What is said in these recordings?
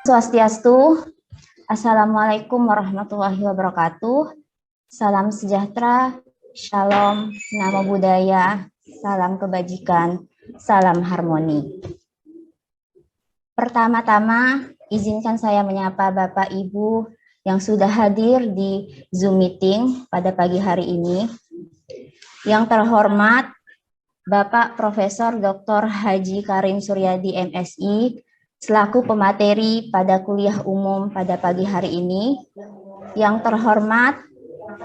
Swastiastu. Assalamualaikum warahmatullahi wabarakatuh. Salam sejahtera, shalom, namo buddhaya, salam kebajikan, salam harmoni. Pertama-tama, izinkan saya menyapa Bapak Ibu yang sudah hadir di Zoom meeting pada pagi hari ini. Yang terhormat Bapak Profesor Dr. Haji Karim Suryadi MSI, selaku pemateri pada kuliah umum pada pagi hari ini. Yang terhormat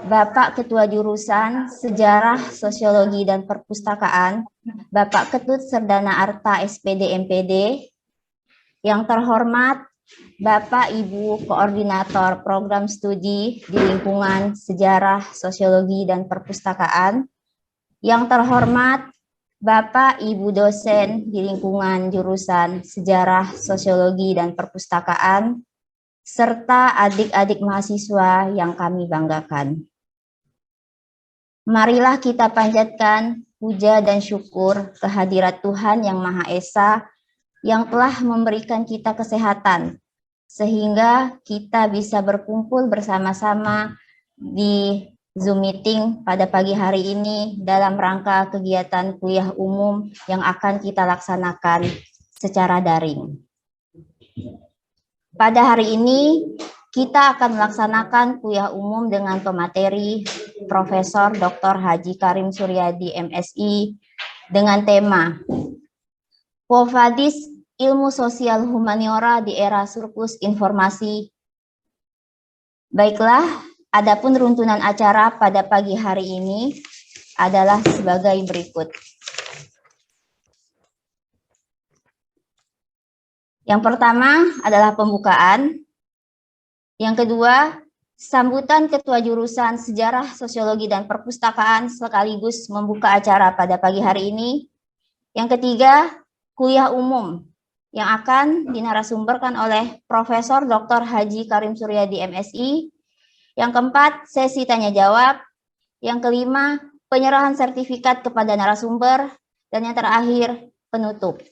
Bapak Ketua Jurusan Sejarah, Sosiologi, dan Perpustakaan, Bapak Ketut Serdana Arta SPD MPD. Yang terhormat Bapak Ibu Koordinator Program Studi di Lingkungan Sejarah, Sosiologi, dan Perpustakaan. Yang terhormat Bapak Ibu dosen di lingkungan jurusan Sejarah, Sosiologi, dan Perpustakaan, serta adik-adik mahasiswa yang kami banggakan. Marilah kita panjatkan puja dan syukur kehadirat Tuhan Yang Maha Esa yang telah memberikan kita kesehatan, sehingga kita bisa berkumpul bersama-sama di Zoom meeting pada pagi hari ini dalam rangka kegiatan kuliah umum yang akan kita laksanakan secara daring. Pada hari ini kita akan melaksanakan kuliah umum dengan pemateri Profesor Dr. Haji Karim Suryadi MSI dengan tema Quo Vadis Ilmu Sosial Humaniora di Era Surplus Informasi. Baiklah, adapun runtunan acara pada pagi hari ini adalah sebagai berikut. Yang pertama adalah pembukaan. Yang kedua, sambutan Ketua Jurusan Sejarah, Sosiologi, dan Perpustakaan sekaligus membuka acara pada pagi hari ini. Yang ketiga, kuliah umum yang akan dinarasumberkan oleh Profesor Dr. Haji Karim Suryadi MSI. Yang keempat, sesi tanya jawab. Yang kelima, penyerahan sertifikat kepada narasumber. Dan yang terakhir, penutup.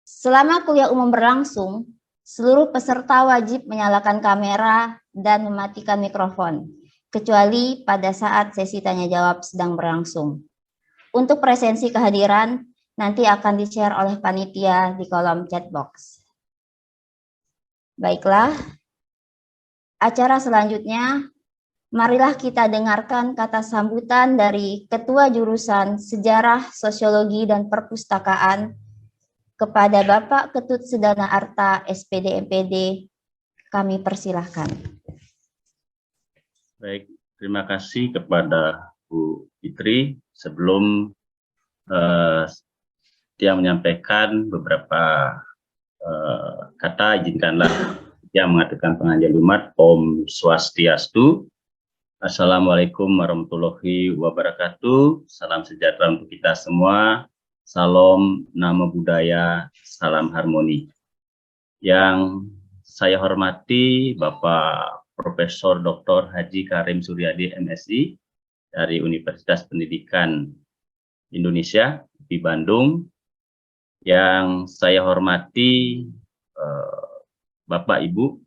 Selama kuliah umum berlangsung, seluruh peserta wajib menyalakan kamera dan mematikan mikrofon, kecuali pada saat sesi tanya jawab sedang berlangsung. Untuk presensi kehadiran, nanti akan di-share oleh panitia di kolom chat box. Baiklah, acara selanjutnya, marilah kita dengarkan kata sambutan dari Ketua Jurusan Sejarah, Sosiologi, dan Perpustakaan kepada Bapak Ketut Serdana Arta SPD MPD. Kami persilahkan. Baik, terima kasih kepada Bu Fitri. Sebelum dia menyampaikan beberapa kata, izinkanlah dia mengatakan pengajian Jumat. Om Swastiastu. Assalamualaikum warahmatullahi wabarakatuh. Salam sejahtera untuk kita semua. Salam namo buddhaya, salam harmoni. Yang saya hormati Bapak Profesor Dr. Haji Karim Suryadi MSI dari Universitas Pendidikan Indonesia di Bandung. Yang saya hormati Bapak Ibu,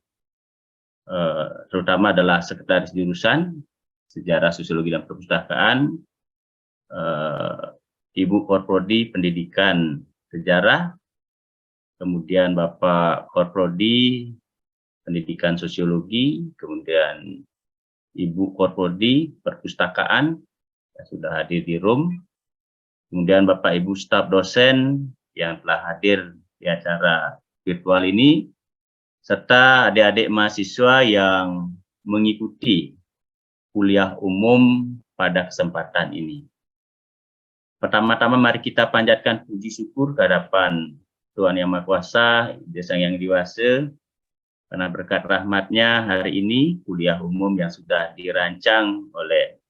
terutama adalah Sekretaris Jurusan Sejarah, Sosiologi, dan Perpustakaan, Ibu Korprodi Pendidikan Sejarah, kemudian Bapak Korprodi Pendidikan Sosiologi, kemudian Ibu Korprodi Perpustakaan yang sudah hadir di room, kemudian Bapak Ibu staf dosen yang telah hadir di acara virtual ini, serta adik-adik mahasiswa yang mengikuti kuliah umum pada kesempatan ini. Pertama-tama mari kita panjatkan puji syukur kehadapan Tuhan Yang Maha Kuasa, Sang Yang Diwasa, karena berkat rahmat-Nya hari ini kuliah umum yang sudah dirancang oleh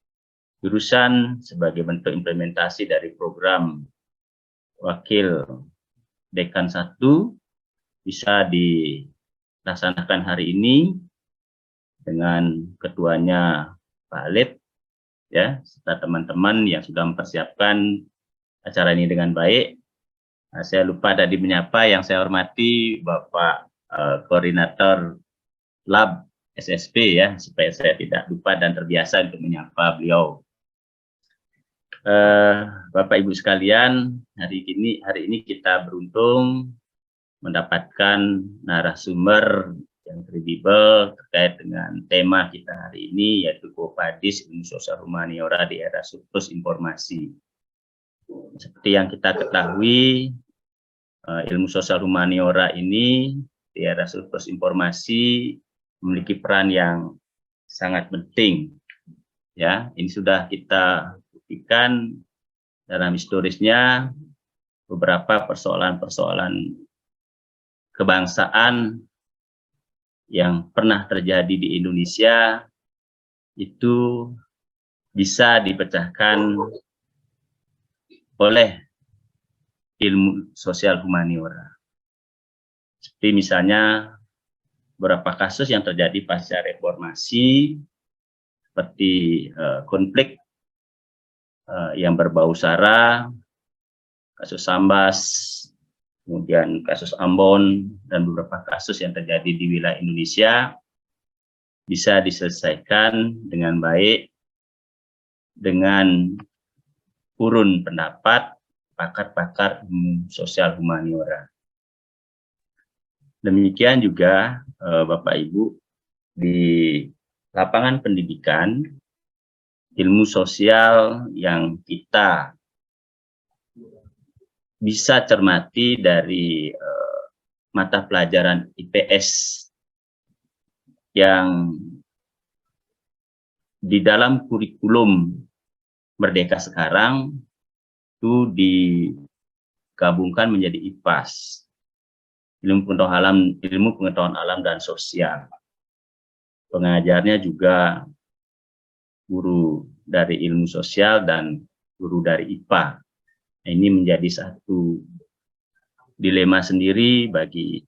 jurusan sebagai bentuk implementasi dari program Wakil Dekan 1 bisa dilaksanakan hari ini dengan ketuanya Pak Alif, ya, serta teman-teman yang sudah mempersiapkan acara ini dengan baik. Saya lupa tadi menyapa, yang saya hormati Bapak Koordinator Lab SSP ya, supaya saya tidak lupa dan terbiasa untuk menyapa beliau. Bapak Ibu sekalian, hari ini kita beruntung mendapatkan narasumber yang kredibel terkait dengan tema kita hari ini, yaitu Quo Vadis Ilmu Sosial Humaniora di Era Surplus Informasi. Seperti yang kita ketahui, ilmu sosial humaniora ini di era surplus informasi memiliki peran yang sangat penting. Ya, ini sudah kita buktikan dalam historisnya beberapa persoalan-persoalan kebangsaan yang pernah terjadi di Indonesia itu bisa dipecahkan oleh ilmu sosial humaniora. Seperti misalnya beberapa kasus yang terjadi pasca reformasi, seperti konflik yang berbau sara, kasus Sambas, kemudian kasus Ambon, dan beberapa kasus yang terjadi di wilayah Indonesia bisa diselesaikan dengan baik dengan urun pendapat pakar-pakar sosial humaniora. Demikian juga Bapak Ibu, di lapangan pendidikan, ilmu sosial yang kita bisa cermati dari mata pelajaran IPS yang di dalam kurikulum Merdeka sekarang itu digabungkan menjadi IPAS, ilmu pengetahuan alam dan sosial. Pengajarnya juga guru dari ilmu sosial dan guru dari IPA. Ini menjadi satu dilema sendiri bagi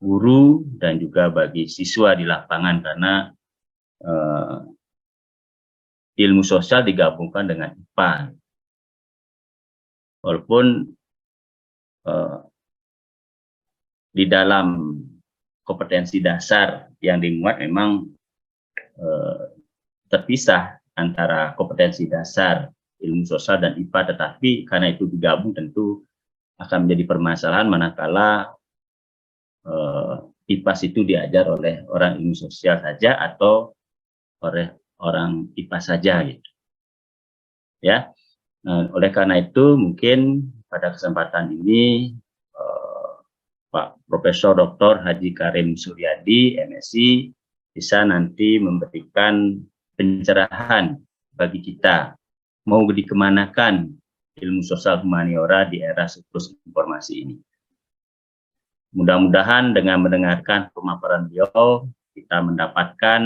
guru dan juga bagi siswa di lapangan, karena ilmu sosial digabungkan dengan IPA. Walaupun di dalam kompetensi dasar yang dimuat memang terpisah antara kompetensi dasar ilmu sosial dan IPA, tetapi karena itu digabung tentu akan menjadi permasalahan manakala IPAS itu diajar oleh orang ilmu sosial saja atau oleh orang IPA saja gitu. Ya. Oleh karena itu mungkin pada kesempatan ini Pak Profesor Dr. Haji Karim Suryadi, MSI, bisa nanti memberikan pencerahan bagi kita mau dikemanakan ilmu sosial humaniora di era surplus informasi ini. Mudah-mudahan dengan mendengarkan pemaparan beliau kita mendapatkan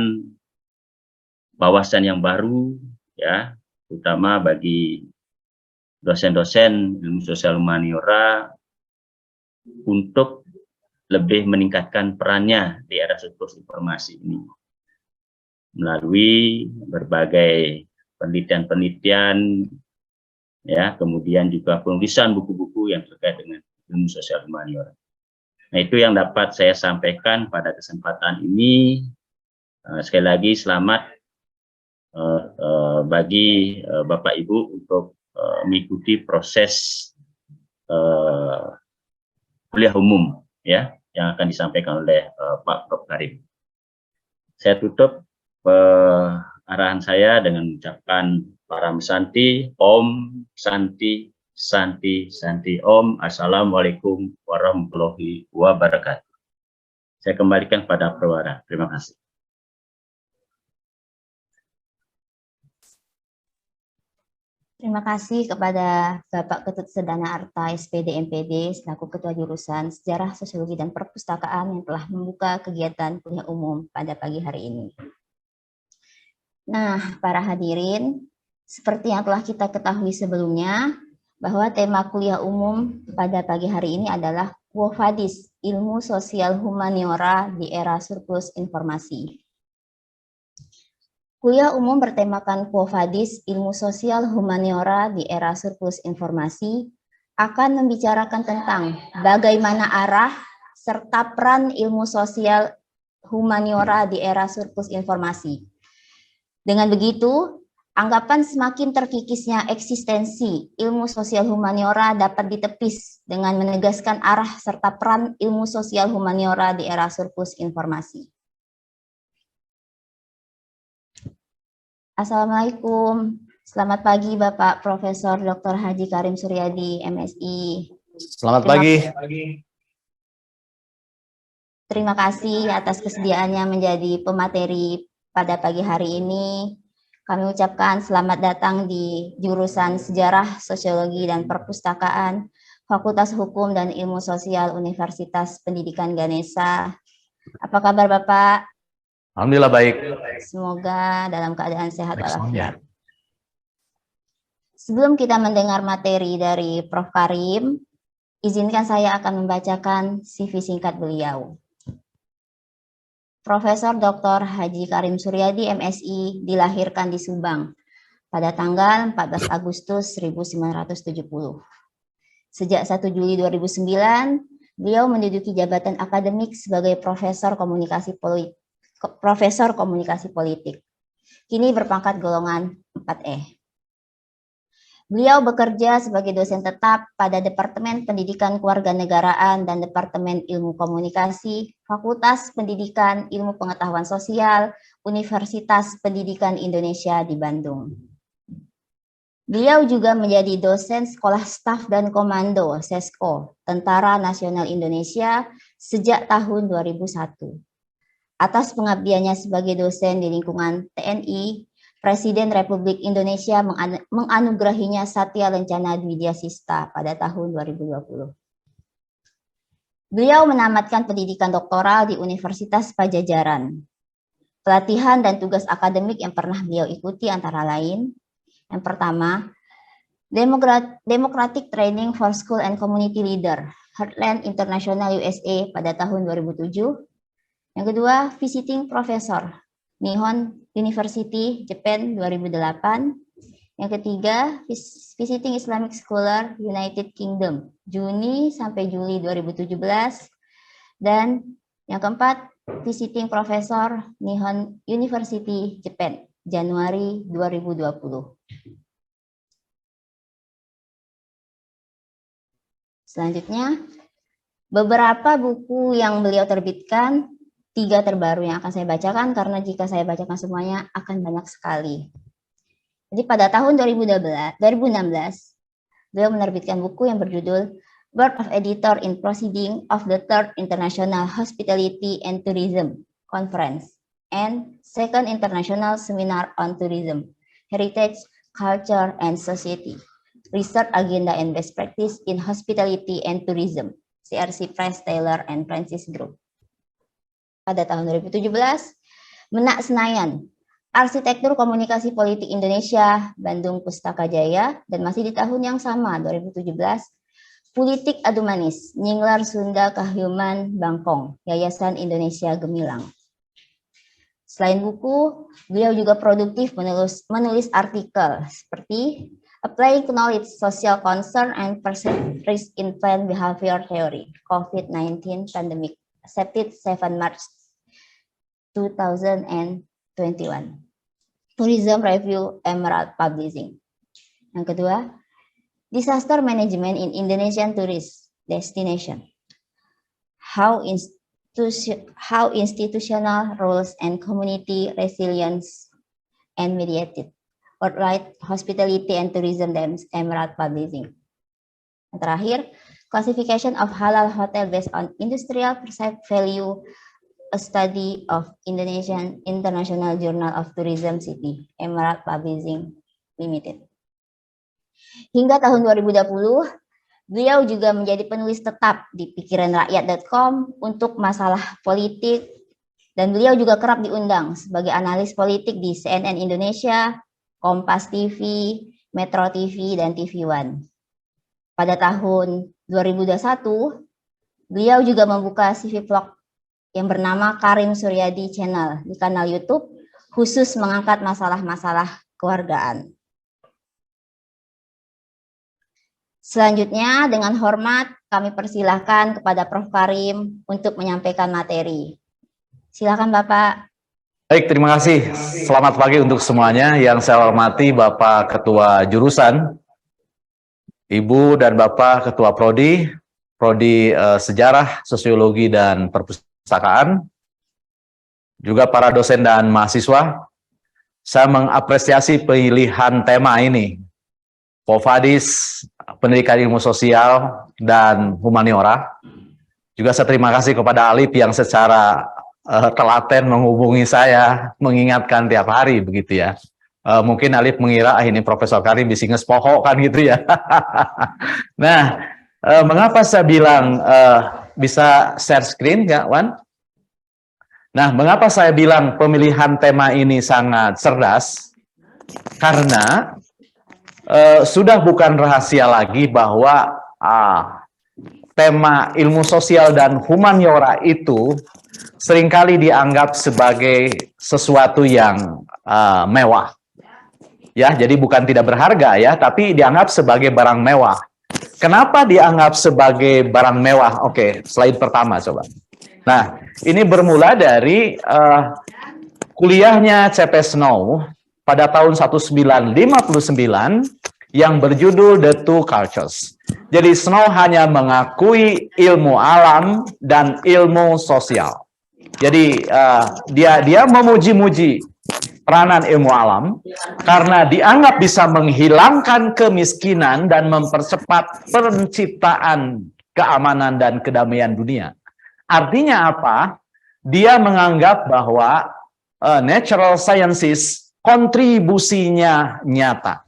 wawasan yang baru, ya, terutama bagi dosen-dosen ilmu sosial humaniora untuk lebih meningkatkan perannya di era surplus informasi ini melalui berbagai penelitian-penelitian, ya, kemudian juga penulisan buku-buku yang terkait dengan ilmu sosial humaniora. Nah, itu yang dapat saya sampaikan pada kesempatan ini. Sekali lagi selamat bagi Bapak Ibu untuk mengikuti proses kuliah umum, ya, yang akan disampaikan oleh Pak Prof. Karim. Saya tutup arahan saya dengan mengucapkan Param Santi, Om Santi, Santi, Santi, Om. Assalamualaikum warahmatullahi wabarakatuh. Saya kembalikan pada Prawara. Terima kasih. Terima kasih kepada Bapak Ketut Sedana Arta, SPD MPD, selaku Ketua Jurusan Sejarah, Sosiologi, dan Perpustakaan yang telah membuka kegiatan kuliah umum pada pagi hari ini. Nah, para hadirin, seperti yang telah kita ketahui sebelumnya, bahwa tema kuliah umum pada pagi hari ini adalah Quo Vadis, Ilmu Sosial Humaniora di Era Surplus Informasi. Kuliah umum bertemakan Quo Vadis, Ilmu Sosial Humaniora di Era Surplus Informasi akan membicarakan tentang bagaimana arah serta peran ilmu sosial humaniora di era surplus informasi. Dengan begitu, anggapan semakin terkikisnya eksistensi ilmu sosial humaniora dapat ditepis dengan menegaskan arah serta peran ilmu sosial humaniora di era surplus informasi. Assalamualaikum. Selamat pagi Bapak Profesor Dr. Haji Karim Suryadi, MSI. Selamat pagi. Terima kasih atas kesediaannya menjadi pemateri pada pagi hari ini. Kami ucapkan selamat datang di jurusan Sejarah, Sosiologi, dan Perpustakaan, Fakultas Hukum dan Ilmu Sosial Universitas Pendidikan Ganesha. Apa kabar Bapak? Alhamdulillah baik. Semoga dalam keadaan sehat walafiat. Sebelum kita mendengar materi dari Prof. Karim, izinkan saya akan membacakan CV singkat beliau. Profesor Dr. Haji Karim Suryadi, MSI, dilahirkan di Subang pada tanggal 14 Agustus 1970. Sejak 1 Juli 2009, beliau menduduki jabatan akademik sebagai Profesor Komunikasi Politik. Kini berpangkat golongan 4E. Beliau bekerja sebagai dosen tetap pada Departemen Pendidikan Kewarganegaraan dan Departemen Ilmu Komunikasi, Fakultas Pendidikan Ilmu Pengetahuan Sosial, Universitas Pendidikan Indonesia di Bandung. Beliau juga menjadi dosen Sekolah Staf dan Komando (SESKO) Tentara Nasional Indonesia sejak tahun 2001. Atas pengabdiannya sebagai dosen di lingkungan TNI, Presiden Republik Indonesia menganugerahinya Satya Lencana Dwidyasista pada tahun 2020. Beliau menamatkan pendidikan doktoral di Universitas Pajajaran. Pelatihan dan tugas akademik yang pernah beliau ikuti antara lain, yang pertama, Democratic Training for School and Community Leader, Heartland International USA pada tahun 2007. Yang kedua, Visiting Professor, Nihon University, Japan 2008. Yang ketiga, Visiting Islamic Scholar, United Kingdom, Juni sampai Juli 2017. Dan yang keempat, Visiting Professor, Nihon University, Japan, Januari 2020. Selanjutnya, beberapa buku yang beliau terbitkan, 3 terbaru yang akan saya bacakan karena jika saya bacakan semuanya akan banyak sekali. Jadi pada tahun 2016, beliau menerbitkan buku yang berjudul Board of Editor in Proceeding of the Third International Hospitality and Tourism Conference and Second International Seminar on Tourism, Heritage, Culture, and Society, Research Agenda and Best Practice in Hospitality and Tourism, CRC Price Taylor and Francis Group. Pada tahun 2017, Menak Senayan, Arsitektur Komunikasi Politik Indonesia, Bandung Pustaka Jaya, dan masih di tahun yang sama, 2017, Politik Adu Manis, Nyinglar Sunda Kahyoman Bangkong, Yayasan Indonesia Gemilang. Selain buku, beliau juga produktif menulis artikel seperti Applying Knowledge, Social Concern, and Perceived Risk in Planned Behavior Theory, COVID-19 Pandemic, accepted 7 March 2021. Tourism Review, Emerald Publishing. Yang kedua, Disaster Management in Indonesian Tourist Destination. How institutional roles and community resilience and mediated. Worldwide Hospitality and Tourism, Emerald Publishing. Yang terakhir, Classification of Halal Hotel based on Industrial Perceived Value, a Study of Indonesian International Journal of Tourism City, Emerald Publishing Limited. Hingga tahun 2020, beliau juga menjadi penulis tetap di pikiranrakyat.com untuk masalah politik, dan beliau juga kerap diundang sebagai analis politik di CNN Indonesia, Kompas TV, Metro TV, dan TV One. Pada tahun 2021, beliau juga membuka CV vlog yang bernama Karim Suryadi Channel di kanal YouTube khusus mengangkat masalah-masalah kewargaan. Selanjutnya, dengan hormat kami persilahkan kepada Prof. Karim untuk menyampaikan materi. Silakan Bapak. Baik, terima kasih. Selamat pagi untuk semuanya. Yang saya hormati Bapak Ketua Jurusan, Ibu dan Bapak Ketua Prodi Sejarah, Sosiologi, dan Perpustakaan, juga para dosen dan mahasiswa. Saya mengapresiasi pilihan tema ini, Pofadis, Pendidikan Ilmu Sosial dan Humaniora. Juga saya terima kasih kepada Alif yang secara telaten menghubungi saya, mengingatkan tiap hari begitu ya. Mungkin Alif mengira ini Profesor Karim bisa ngespohok kan gitu ya. Nah, mengapa saya bilang bisa share screen ya, Wan? Nah, mengapa saya bilang pemilihan tema ini sangat cerdas? Karena sudah bukan rahasia lagi bahwa tema ilmu sosial dan humaniora itu seringkali dianggap sebagai sesuatu yang mewah. Ya, jadi bukan tidak berharga ya, tapi dianggap sebagai barang mewah. Kenapa dianggap sebagai barang mewah? Oke, slide pertama coba. Nah, ini bermula dari kuliahnya C.P. Snow pada tahun 1959 yang berjudul The Two Cultures. Jadi Snow hanya mengakui ilmu alam dan ilmu sosial. Jadi dia memuji-muji peranan ilmu alam karena dianggap bisa menghilangkan kemiskinan dan mempercepat penciptaan keamanan dan kedamaian dunia. Artinya apa? Dia menganggap bahwa natural sciences kontribusinya nyata.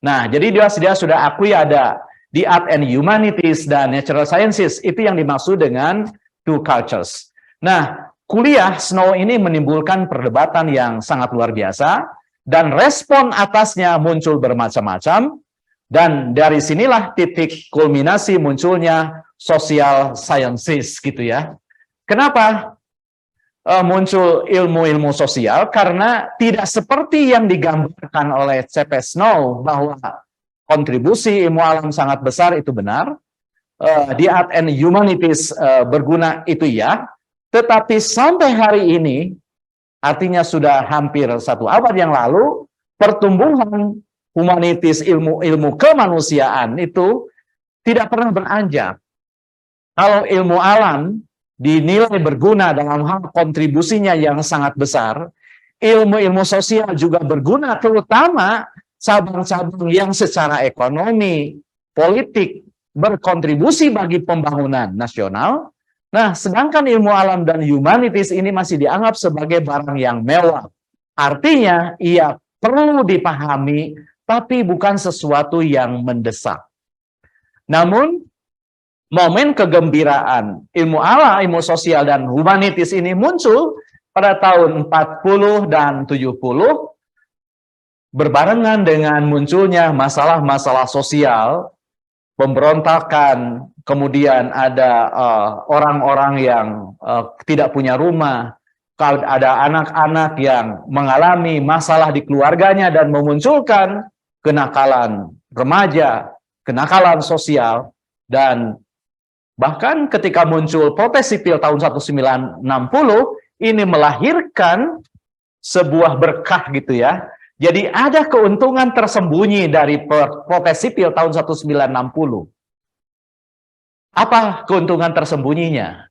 Nah, jadi dia sudah akui ada the art and humanities dan natural sciences, itu yang dimaksud dengan two cultures. Nah, kuliah Snow ini menimbulkan perdebatan yang sangat luar biasa, dan respon atasnya muncul bermacam-macam, dan dari sinilah titik kulminasi munculnya social sciences gitu ya. Kenapa muncul ilmu-ilmu sosial? Karena tidak seperti yang digambarkan oleh C.P. Snow bahwa kontribusi ilmu alam sangat besar, itu benar. The art and humanities berguna, itu ya. Tetapi sampai hari ini, artinya sudah hampir 1 abad yang lalu, pertumbuhan humanities, ilmu kemanusiaan itu tidak pernah beranjak. Kalau ilmu alam dinilai berguna dalam hal kontribusinya yang sangat besar, ilmu-ilmu sosial juga berguna, terutama cabang-cabang yang secara ekonomi, politik, berkontribusi bagi pembangunan nasional. Nah, sedangkan ilmu alam dan humanities ini masih dianggap sebagai barang yang mewah. Artinya, ia perlu dipahami, tapi bukan sesuatu yang mendesak. Namun, momen kegembiraan ilmu alam, ilmu sosial, dan humanities ini muncul pada tahun 40 dan 70, berbarengan dengan munculnya masalah-masalah sosial, pemberontakan, kemudian ada orang-orang yang tidak punya rumah, ada anak-anak yang mengalami masalah di keluarganya dan memunculkan kenakalan remaja, kenakalan sosial, dan bahkan ketika muncul protes sipil tahun 1960, ini melahirkan sebuah berkah gitu ya. Jadi ada keuntungan tersembunyi dari protes sipil tahun 1960. Apa keuntungan tersembunyinya?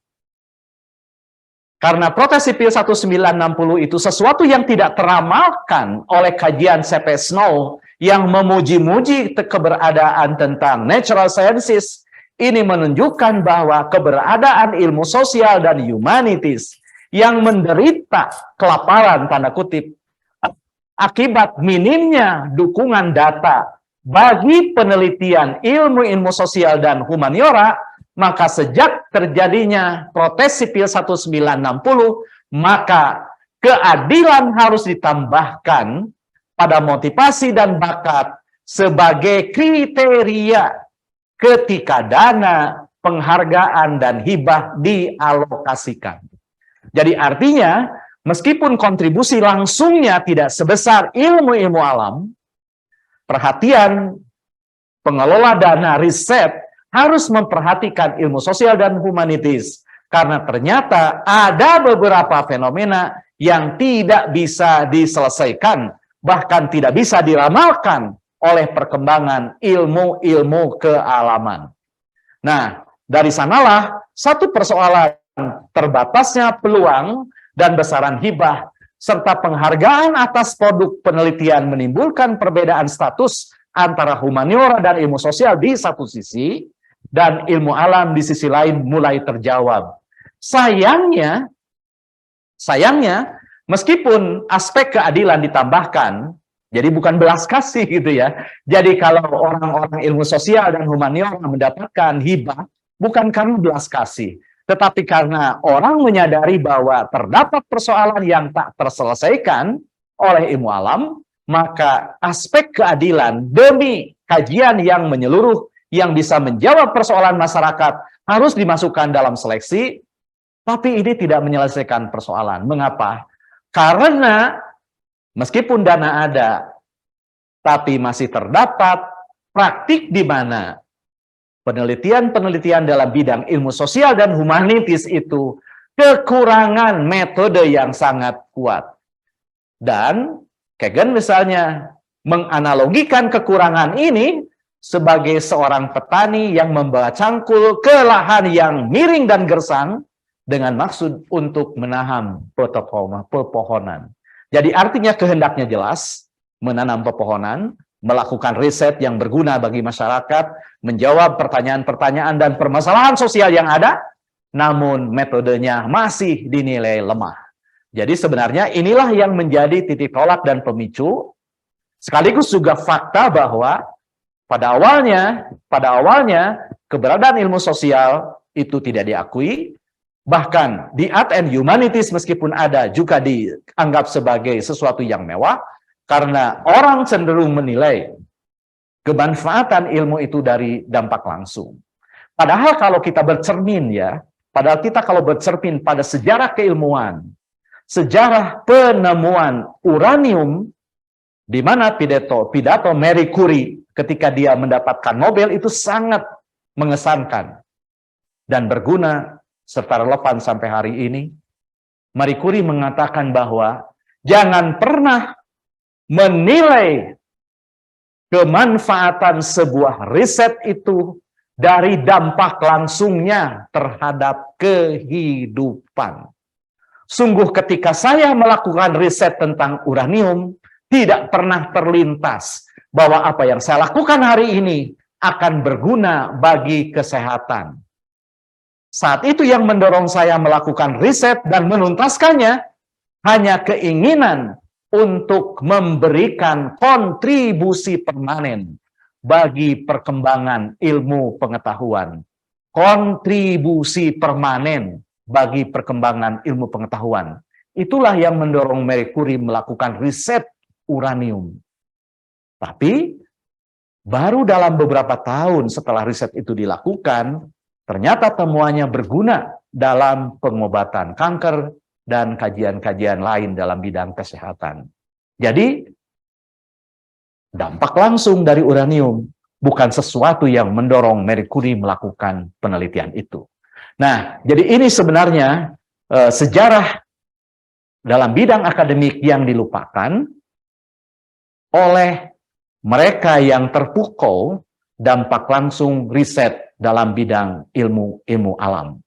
Karena protes sipil 1960 itu sesuatu yang tidak teramalkan oleh kajian C.P. Snow yang memuji-muji keberadaan tentang natural sciences. Ini menunjukkan bahwa keberadaan ilmu sosial dan humanities yang menderita kelaparan, tanda kutip, akibat minimnya dukungan data bagi penelitian ilmu-ilmu sosial dan humaniora, maka sejak terjadinya protes sipil 1960, maka keadilan harus ditambahkan pada motivasi dan bakat sebagai kriteria ketika dana, penghargaan, dan hibah dialokasikan. Jadi artinya, meskipun kontribusi langsungnya tidak sebesar ilmu-ilmu alam, perhatian pengelola dana riset harus memperhatikan ilmu sosial dan humanitis. Karena ternyata ada beberapa fenomena yang tidak bisa diselesaikan, bahkan tidak bisa diramalkan oleh perkembangan ilmu-ilmu kealaman. Nah, dari sanalah satu persoalan terbatasnya peluang dan besaran hibah serta penghargaan atas produk penelitian menimbulkan perbedaan status antara humaniora dan ilmu sosial di satu sisi dan ilmu alam di sisi lain mulai terjawab. Sayangnya, meskipun aspek keadilan ditambahkan, jadi bukan belas kasih gitu ya. Jadi kalau orang-orang ilmu sosial dan humaniora mendapatkan hibah, bukan karena belas kasih, tetapi karena orang menyadari bahwa terdapat persoalan yang tak terselesaikan oleh ilmu alam, maka aspek keadilan demi kajian yang menyeluruh yang bisa menjawab persoalan masyarakat harus dimasukkan dalam seleksi, tapi ini tidak menyelesaikan persoalan. Mengapa? Karena meskipun dana ada, tapi masih terdapat praktik di mana penelitian-penelitian dalam bidang ilmu sosial dan humanitis itu kekurangan metode yang sangat kuat. Dan Kagan misalnya menganalogikan kekurangan ini sebagai seorang petani yang membawa cangkul ke lahan yang miring dan gersang dengan maksud untuk menahan pepohonan. Jadi artinya kehendaknya jelas, menanam pepohonan, melakukan riset yang berguna bagi masyarakat, menjawab pertanyaan-pertanyaan dan permasalahan sosial yang ada, namun metodenya masih dinilai lemah. Jadi sebenarnya inilah yang menjadi titik tolak dan pemicu, sekaligus juga fakta bahwa pada awalnya keberadaan ilmu sosial itu tidak diakui, bahkan di art and humanities meskipun ada juga dianggap sebagai sesuatu yang mewah, karena orang cenderung menilai kemanfaatan ilmu itu dari dampak langsung. Padahal kalau kita bercermin pada sejarah keilmuan, sejarah penemuan uranium, di mana pidato Marie Curie ketika dia mendapatkan Nobel itu sangat mengesankan dan berguna serta relevan sampai hari ini. Marie Curie mengatakan bahwa jangan pernah menilai kemanfaatan sebuah riset itu dari dampak langsungnya terhadap kehidupan. Sungguh ketika saya melakukan riset tentang uranium, tidak pernah terlintas bahwa apa yang saya lakukan hari ini akan berguna bagi kesehatan. Saat itu yang mendorong saya melakukan riset dan menuntaskannya hanya keinginan untuk memberikan kontribusi permanen bagi perkembangan ilmu pengetahuan. Kontribusi permanen bagi perkembangan ilmu pengetahuan. Itulah yang mendorong Marie Curie melakukan riset uranium. Tapi baru dalam beberapa tahun setelah riset itu dilakukan, ternyata temuannya berguna dalam pengobatan kanker dan kajian-kajian lain dalam bidang kesehatan. Jadi, dampak langsung dari uranium bukan sesuatu yang mendorong Marie Curie melakukan penelitian itu. Nah, jadi ini sebenarnya sejarah dalam bidang akademik yang dilupakan oleh mereka yang terpukul dampak langsung riset dalam bidang ilmu alam.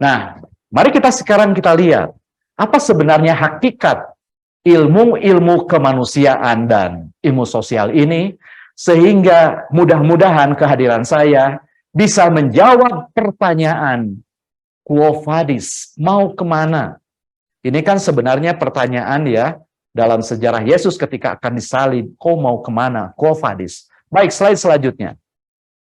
Nah, mari sekarang kita lihat apa sebenarnya hakikat ilmu kemanusiaan dan ilmu sosial ini, sehingga mudah-mudahan kehadiran saya bisa menjawab pertanyaan, quo vadis, mau kemana? Ini kan sebenarnya pertanyaan ya, dalam sejarah Yesus ketika akan disalib, kau mau kemana? Quo vadis. Baik, slide selanjutnya.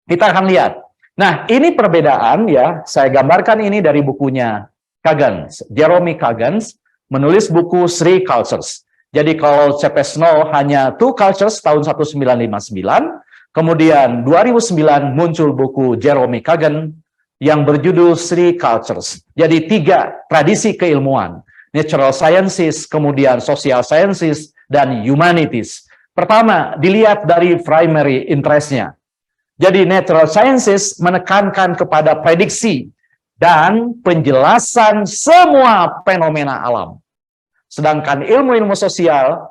Kita akan lihat. Nah, ini perbedaan ya, saya gambarkan ini dari bukunya Kagan, Jeremy Kagan, menulis buku Three Cultures. Jadi kalau C.P. Snow hanya Two Cultures tahun 1959, kemudian 2009 muncul buku Jeremy Kagan yang berjudul Three Cultures. Jadi 3 tradisi keilmuan, natural sciences, kemudian social sciences, dan humanities. Pertama, dilihat dari primary interest-nya. Jadi natural sciences menekankan kepada prediksi dan penjelasan semua fenomena alam. Sedangkan ilmu-ilmu sosial,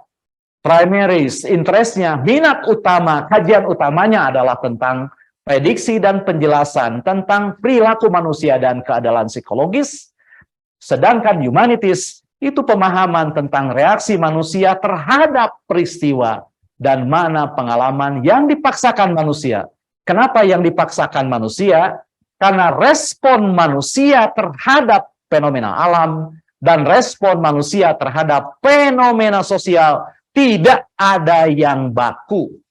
primary interest-nya, minat utama, kajian utamanya adalah tentang prediksi dan penjelasan tentang perilaku manusia dan keadaan psikologis. Sedangkan humanities itu pemahaman tentang reaksi manusia terhadap peristiwa dan mana pengalaman yang dipaksakan manusia. Kenapa yang dipaksakan manusia? Karena respon manusia terhadap fenomena alam dan respon manusia terhadap fenomena sosial tidak ada yang baku.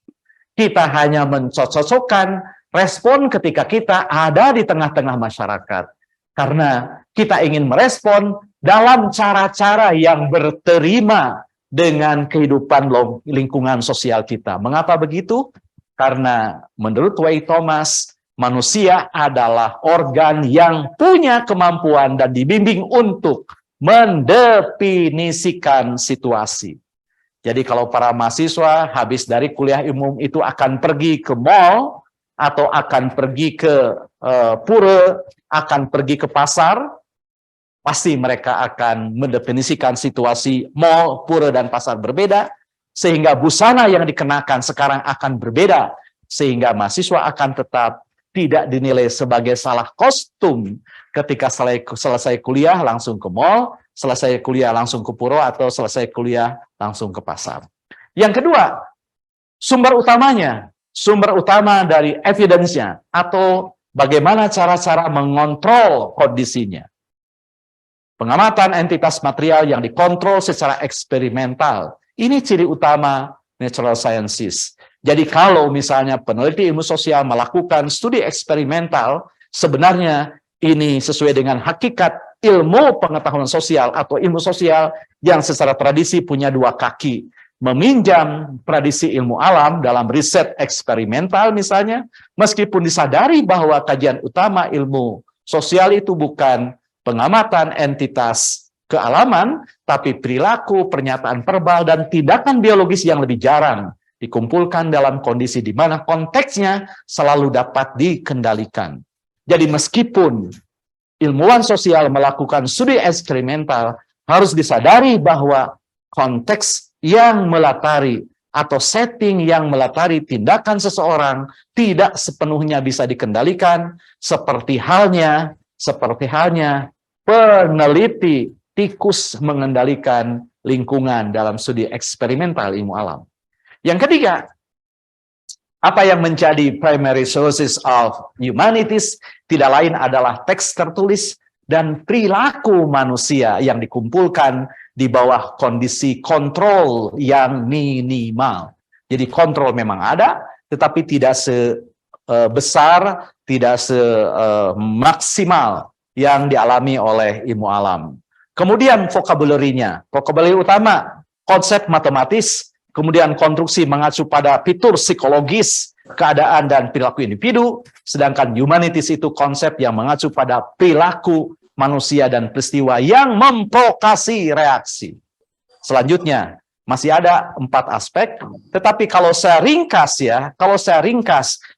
Kita hanya mencocokkan respon ketika kita ada di tengah-tengah masyarakat. Karena kita ingin merespon dalam cara-cara yang berterima dengan kehidupan lingkungan sosial kita. Mengapa begitu? Karena menurut W.I. Thomas, manusia adalah organ yang punya kemampuan dan dibimbing untuk mendefinisikan situasi. Jadi kalau para mahasiswa habis dari kuliah umum itu akan pergi ke mall, atau akan pergi ke pura, akan pergi ke pasar, pasti mereka akan mendefinisikan situasi mall, pura, dan pasar berbeda, sehingga busana yang dikenakan sekarang akan berbeda, sehingga mahasiswa akan tetap tidak dinilai sebagai salah kostum ketika selesai kuliah langsung ke mall, selesai kuliah langsung ke pura, atau selesai kuliah langsung ke pasar. Yang kedua, sumber utama dari evidence-nya, atau bagaimana cara-cara mengontrol kondisinya. Pengamatan entitas material yang dikontrol secara eksperimental. Ini ciri utama natural sciences. Jadi kalau misalnya peneliti ilmu sosial melakukan studi eksperimental, sebenarnya ini sesuai dengan hakikat ilmu pengetahuan sosial atau ilmu sosial yang secara tradisi punya dua kaki. Meminjam tradisi ilmu alam dalam riset eksperimental misalnya, meskipun disadari bahwa kajian utama ilmu sosial itu bukan pengamatan entitas kealaman, tapi perilaku, pernyataan verbal, dan tindakan biologis yang lebih jarang dikumpulkan dalam kondisi di mana konteksnya selalu dapat dikendalikan. Jadi meskipun ilmuwan sosial melakukan studi eksperimental, harus disadari bahwa konteks yang melatari atau setting yang melatari tindakan seseorang tidak sepenuhnya bisa dikendalikan, seperti halnya peneliti tikus mengendalikan lingkungan dalam studi eksperimental ilmu alam. Yang ketiga, apa yang menjadi primary sources of humanities tidak lain adalah teks tertulis dan perilaku manusia yang dikumpulkan di bawah kondisi kontrol yang minimal. Jadi kontrol memang ada, tetapi tidak sebesar, tidak semaksimal yang dialami oleh ilmu alam. Kemudian vocabulary-nya. Vocabulary utama, konsep matematis, kemudian konstruksi mengacu pada fitur psikologis, keadaan dan perilaku individu, sedangkan humanities itu konsep yang mengacu pada perilaku manusia dan peristiwa yang memprovokasi reaksi. Selanjutnya, masih ada 4 aspek, tetapi kalau saya ringkas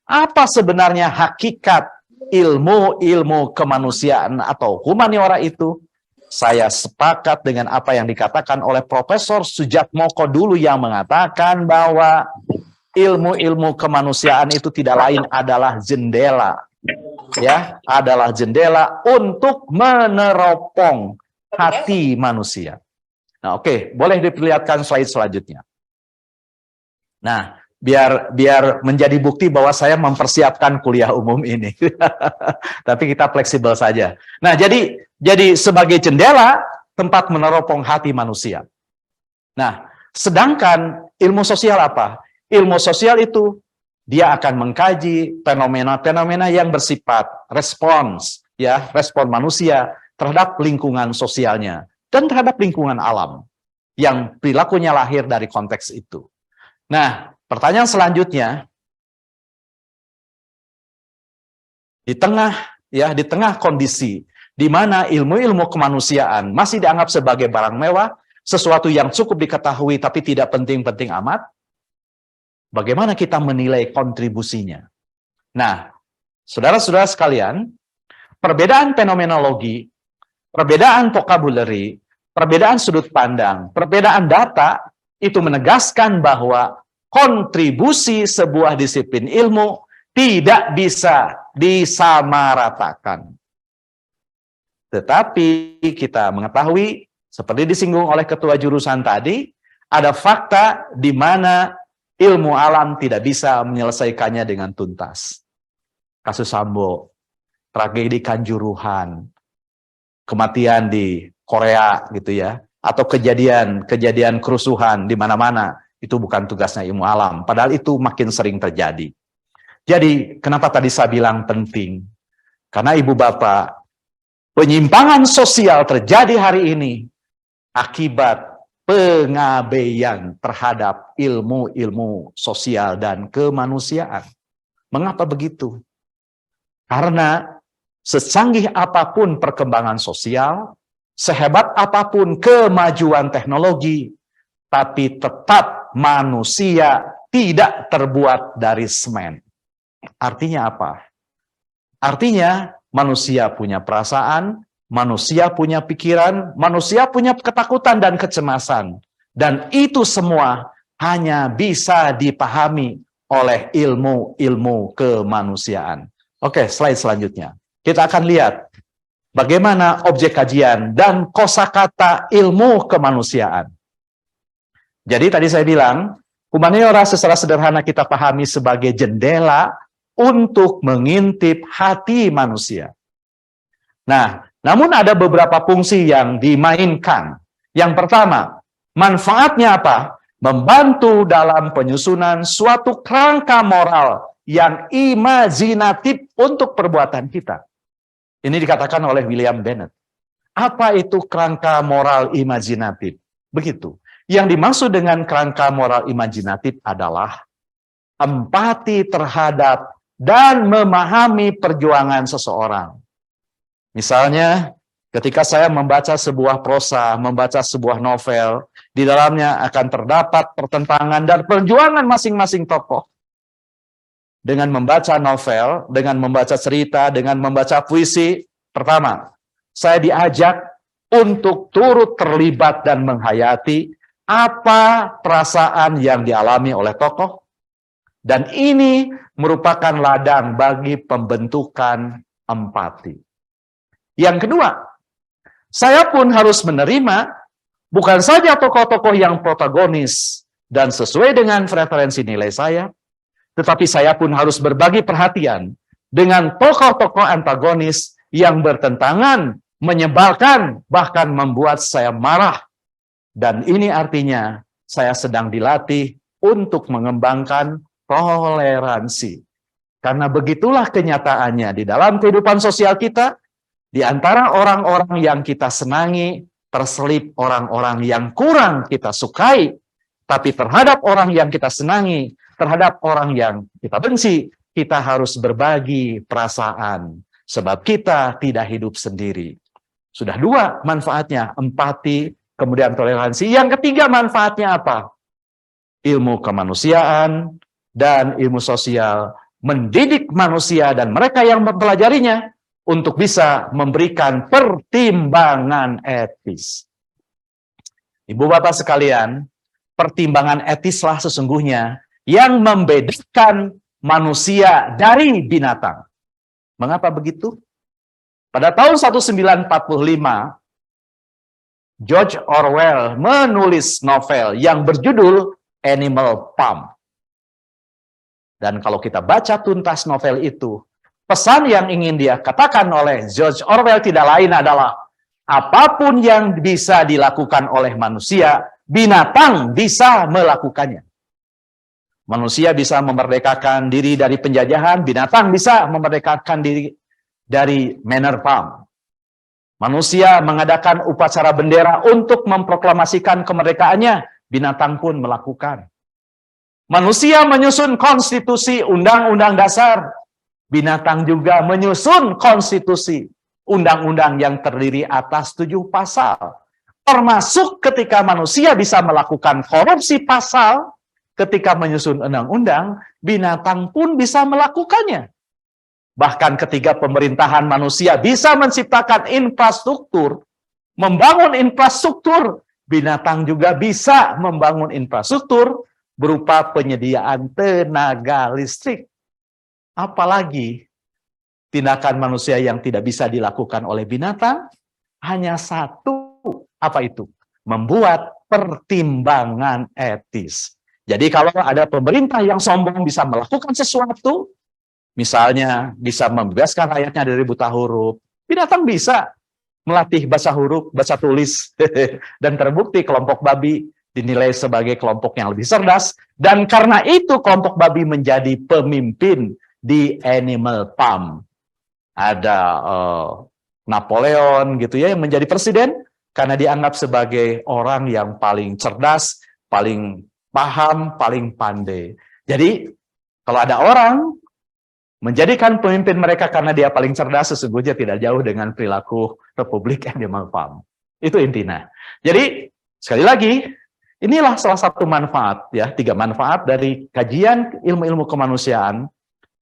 apa sebenarnya hakikat ilmu kemanusiaan atau humaniora itu? Saya sepakat dengan apa yang dikatakan oleh Profesor Sujatmoko dulu yang mengatakan bahwa ilmu kemanusiaan itu tidak lain adalah jendela. Ya, adalah jendela untuk meneropong hati manusia. Nah, oke, boleh diperlihatkan slide selanjutnya. Nah, biar menjadi bukti bahwa saya mempersiapkan kuliah umum ini. Tapi kita fleksibel saja. Nah, jadi sebagai jendela tempat meneropong hati manusia. Nah, sedangkan ilmu sosial apa? Ilmu sosial itu dia akan mengkaji fenomena-fenomena yang bersifat respons manusia terhadap lingkungan sosialnya dan terhadap lingkungan alam yang perilakunya lahir dari konteks itu. Nah, pertanyaan selanjutnya, di tengah kondisi di mana ilmu kemanusiaan masih dianggap sebagai barang mewah, sesuatu yang cukup diketahui tapi tidak penting-penting amat, bagaimana kita menilai kontribusinya? Nah, saudara-saudara sekalian, perbedaan fenomenologi, perbedaan vocabulary, perbedaan sudut pandang, perbedaan data, itu menegaskan bahwa kontribusi sebuah disiplin ilmu tidak bisa disamaratakan. Tetapi kita mengetahui, seperti disinggung oleh ketua jurusan tadi, ada fakta di mana ilmu alam tidak bisa menyelesaikannya dengan tuntas. Kasus Sambo, tragedi Kanjuruhan, kematian di Korea gitu ya, atau kejadian kerusuhan di mana-mana, itu bukan tugasnya ilmu alam, padahal itu makin sering terjadi. Jadi, kenapa tadi saya bilang penting? Karena ibu bapak, penyimpangan sosial terjadi hari ini akibat pengabaian terhadap ilmu-ilmu sosial dan kemanusiaan. Mengapa begitu? Karena secanggih apapun perkembangan sosial, sehebat apapun kemajuan teknologi, tapi tetap manusia tidak terbuat dari semen. Artinya apa? Artinya manusia punya perasaan, manusia punya pikiran, manusia punya ketakutan dan kecemasan. Dan itu semua hanya bisa dipahami oleh ilmu-ilmu kemanusiaan. Oke, slide selanjutnya. Kita akan lihat bagaimana objek kajian dan kosakata ilmu kemanusiaan. Jadi tadi saya bilang, humaniora secara sederhana kita pahami sebagai jendela untuk mengintip hati manusia. Nah, namun ada beberapa fungsi yang dimainkan. Yang pertama, manfaatnya apa? Membantu dalam penyusunan suatu kerangka moral yang imajinatif untuk perbuatan kita. Ini dikatakan oleh William Bennett. Apa itu kerangka moral imajinatif? Begitu. Yang dimaksud dengan kerangka moral imajinatif adalah empati terhadap dan memahami perjuangan seseorang. Misalnya, ketika saya membaca sebuah prosa, membaca sebuah novel, di dalamnya akan terdapat pertentangan dan perjuangan masing-masing tokoh. Dengan membaca novel, dengan membaca cerita, dengan membaca puisi, pertama, saya diajak untuk turut terlibat dan menghayati apa perasaan yang dialami oleh tokoh. Dan ini merupakan ladang bagi pembentukan empati. Yang kedua, saya pun harus menerima bukan saja tokoh-tokoh yang protagonis dan sesuai dengan preferensi nilai saya, tetapi saya pun harus berbagi perhatian dengan tokoh-tokoh antagonis yang bertentangan, menyebalkan, bahkan membuat saya marah. Dan ini artinya saya sedang dilatih untuk mengembangkan toleransi. Karena begitulah kenyataannya di dalam kehidupan sosial kita, di antara orang-orang yang kita senangi, terselip orang-orang yang kurang kita sukai, tapi terhadap orang yang kita senangi, terhadap orang yang kita benci, kita harus berbagi perasaan. Sebab kita tidak hidup sendiri. Sudah dua manfaatnya, empati, kemudian toleransi. Yang ketiga manfaatnya apa? Ilmu kemanusiaan dan ilmu sosial mendidik manusia dan mereka yang mempelajarinya untuk bisa memberikan pertimbangan etis. Ibu bapak sekalian, pertimbangan etislah sesungguhnya yang membedakan manusia dari binatang. Mengapa begitu? Pada tahun 1945, George Orwell menulis novel yang berjudul Animal Farm. Dan kalau kita baca tuntas novel itu, pesan yang ingin dia katakan oleh George Orwell tidak lain adalah apapun yang bisa dilakukan oleh manusia, binatang bisa melakukannya. Manusia bisa memerdekakan diri dari penjajahan, binatang bisa memerdekakan diri dari manor farm. Manusia mengadakan upacara bendera untuk memproklamasikan kemerdekaannya, binatang pun melakukan. Manusia menyusun konstitusi undang-undang dasar, binatang juga menyusun konstitusi undang-undang yang terdiri atas 7 pasal. Termasuk ketika manusia bisa melakukan korupsi pasal, ketika menyusun undang-undang, binatang pun bisa melakukannya. Bahkan ketika pemerintahan manusia bisa menciptakan infrastruktur, membangun infrastruktur, binatang juga bisa membangun infrastruktur berupa penyediaan tenaga listrik. Apalagi tindakan manusia yang tidak bisa dilakukan oleh binatang, hanya satu, apa itu? Membuat pertimbangan etis. Jadi kalau ada pemerintah yang sombong bisa melakukan sesuatu, misalnya bisa membebaskan rakyatnya dari buta huruf, binatang bisa melatih bahasa huruf, bahasa tulis, dan terbukti kelompok babi dinilai sebagai kelompok yang lebih cerdas, dan karena itu kelompok babi menjadi pemimpin di Animal Farm. Ada Napoleon gitu ya yang menjadi presiden karena dianggap sebagai orang yang paling cerdas, paling paham, paling pandai. Jadi kalau ada orang menjadikan pemimpin mereka karena dia paling cerdas, sesungguhnya tidak jauh dengan perilaku Republik Animal Farm. Itu intinya. Jadi sekali lagi, inilah salah satu manfaat ya, 3 manfaat dari kajian ilmu-ilmu kemanusiaan,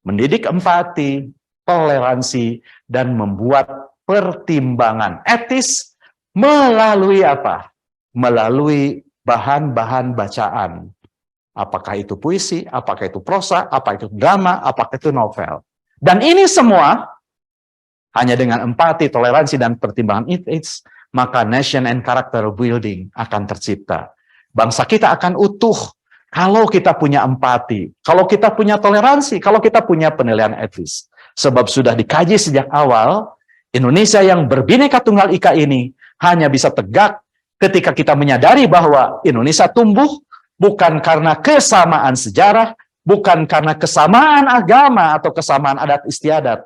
mendidik empati, toleransi, dan membuat pertimbangan etis melalui apa? Melalui bahan-bahan bacaan. Apakah itu puisi, apakah itu prosa, apakah itu drama, apakah itu novel. Dan ini semua hanya dengan empati, toleransi, dan pertimbangan etis, maka nation and character building akan tercipta. Bangsa kita akan utuh kalau kita punya empati, kalau kita punya toleransi, kalau kita punya penilaian etis. Sebab sudah dikaji sejak awal, Indonesia yang berbineka tunggal ika ini hanya bisa tegak ketika kita menyadari bahwa Indonesia tumbuh bukan karena kesamaan sejarah, bukan karena kesamaan agama atau kesamaan adat istiadat,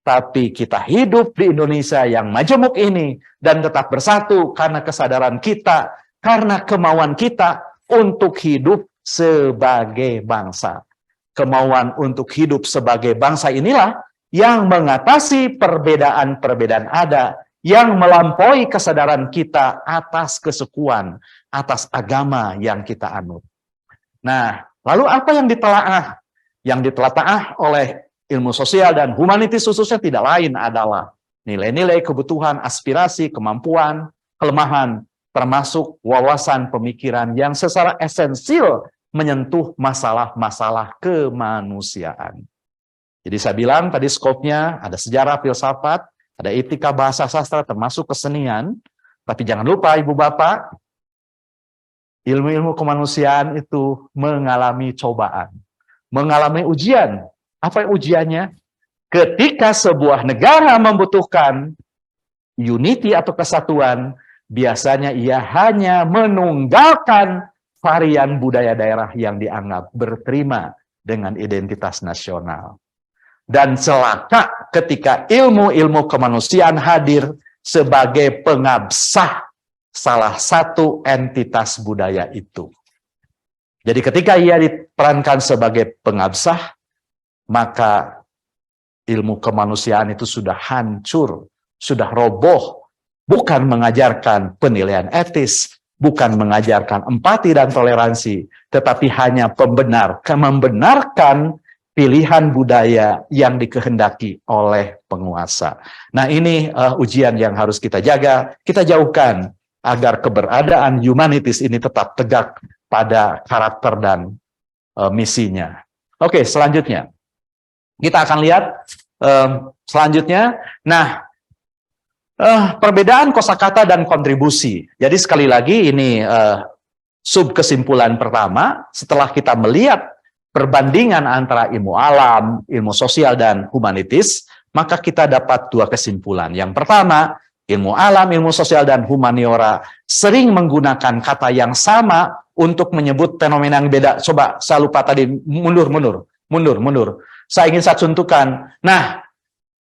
tapi kita hidup di Indonesia yang majemuk ini dan tetap bersatu karena kesadaran kita, karena kemauan kita untuk hidup sebagai bangsa. Kemauan untuk hidup sebagai bangsa inilah yang mengatasi perbedaan-perbedaan ada, yang melampaui kesadaran kita atas kesukuan, atas agama yang kita anut. Nah, lalu apa yang ditelaah? Yang ditelaah oleh ilmu sosial dan humanitis khususnya tidak lain adalah nilai-nilai kebutuhan, aspirasi, kemampuan, kelemahan, termasuk wawasan pemikiran yang secara esensial menyentuh masalah-masalah kemanusiaan. Jadi saya bilang tadi skopnya ada sejarah, filsafat, ada etika, bahasa sastra, termasuk kesenian. Tapi jangan lupa Ibu Bapak, ilmu-ilmu kemanusiaan itu mengalami cobaan, mengalami ujian. Apa ujiannya? Ketika sebuah negara membutuhkan unity atau kesatuan, biasanya ia hanya menunggalkan varian budaya daerah yang dianggap berterima dengan identitas nasional. Dan celaka ketika ilmu-ilmu kemanusiaan hadir sebagai pengabsah salah satu entitas budaya itu. Jadi ketika ia diperankan sebagai pengabsah, maka ilmu kemanusiaan itu sudah hancur, sudah roboh, bukan mengajarkan penilaian etis, bukan mengajarkan empati dan toleransi, tetapi hanya membenarkan pilihan budaya yang dikehendaki oleh penguasa. Nah, ini ujian yang harus kita jaga, kita jauhkan agar keberadaan humanitis ini tetap tegak pada karakter dan misinya. Oke, selanjutnya kita akan lihat selanjutnya. Nah, perbedaan kosakata dan kontribusi. Jadi sekali lagi ini sub kesimpulan pertama setelah kita melihat perbandingan antara ilmu alam, ilmu sosial, dan humanitis, maka kita dapat 2 kesimpulan. Yang pertama, ilmu alam, ilmu sosial, dan humaniora sering menggunakan kata yang sama untuk menyebut fenomena yang beda. Coba, saya lupa tadi, mundur. Saya ingin saya contohkan. Nah,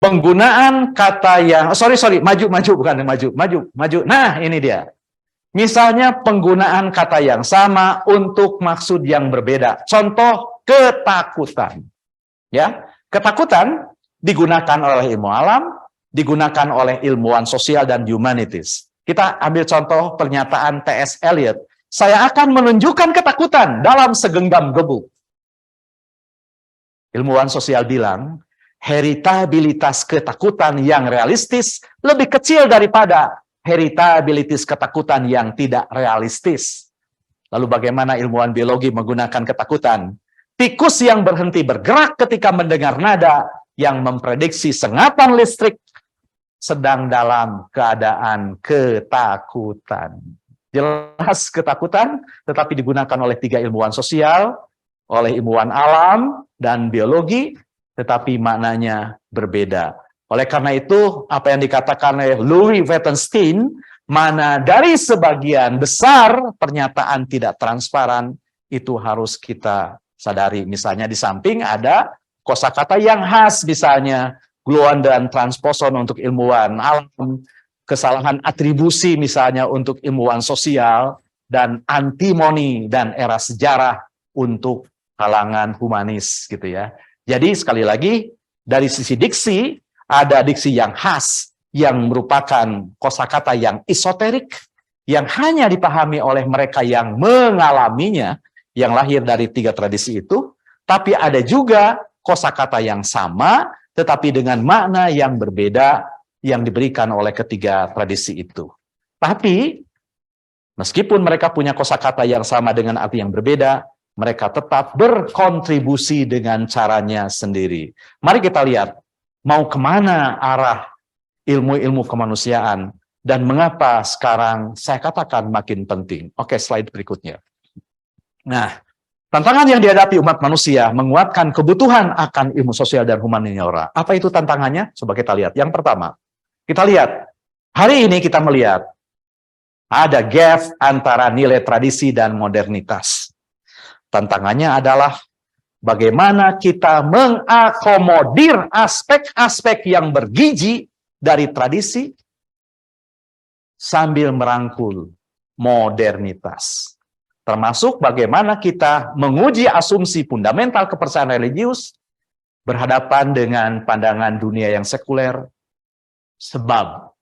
penggunaan kata yang, maju. Nah, ini dia. Misalnya penggunaan kata yang sama untuk maksud yang berbeda. Contoh, ketakutan. Ya, ketakutan digunakan oleh ilmu alam, digunakan oleh ilmuwan sosial dan humanities. Kita ambil contoh pernyataan T.S. Eliot. Saya akan menunjukkan ketakutan dalam segenggam gebuk. Ilmuwan sosial bilang, heritabilitas ketakutan yang realistis lebih kecil daripada heritabilitas ketakutan yang tidak realistis. Lalu bagaimana ilmuwan biologi menggunakan ketakutan? Tikus yang berhenti bergerak ketika mendengar nada yang memprediksi sengatan listrik sedang dalam keadaan ketakutan. Jelas ketakutan, tetapi digunakan oleh 3 ilmuwan sosial, oleh ilmuwan alam dan biologi, tetapi maknanya berbeda. Oleh karena itu, apa yang dikatakan oleh Louis Wittgenstein, mana dari sebagian besar pernyataan tidak transparan, itu harus kita sadari. Misalnya di samping ada kosakata yang khas, misalnya gluon dan transposon untuk ilmuwan alam, kesalahan atribusi misalnya untuk ilmuwan sosial, dan antimoni dan era sejarah untuk kalangan humanis gitu ya. Jadi sekali lagi dari sisi diksi ada diksi yang khas yang merupakan kosakata yang esoterik yang hanya dipahami oleh mereka yang mengalaminya, yang lahir dari 3 tradisi itu, tapi ada juga kosakata yang sama tetapi dengan makna yang berbeda yang diberikan oleh ketiga tradisi itu. Tapi meskipun mereka punya kosakata yang sama dengan arti yang berbeda, mereka tetap berkontribusi dengan caranya sendiri. Mari kita lihat mau kemana arah ilmu-ilmu kemanusiaan dan mengapa sekarang saya katakan makin penting. Oke, slide berikutnya. Nah, tantangan yang dihadapi umat manusia menguatkan kebutuhan akan ilmu sosial dan humaniora. Apa itu tantangannya? Coba kita lihat. Yang pertama, kita lihat. Hari ini kita melihat ada gap antara nilai tradisi dan modernitas. Tantangannya adalah bagaimana kita mengakomodir aspek-aspek yang bergizi dari tradisi sambil merangkul modernitas. Termasuk bagaimana kita menguji asumsi fundamental kepercayaan religius berhadapan dengan pandangan dunia yang sekuler. Sebab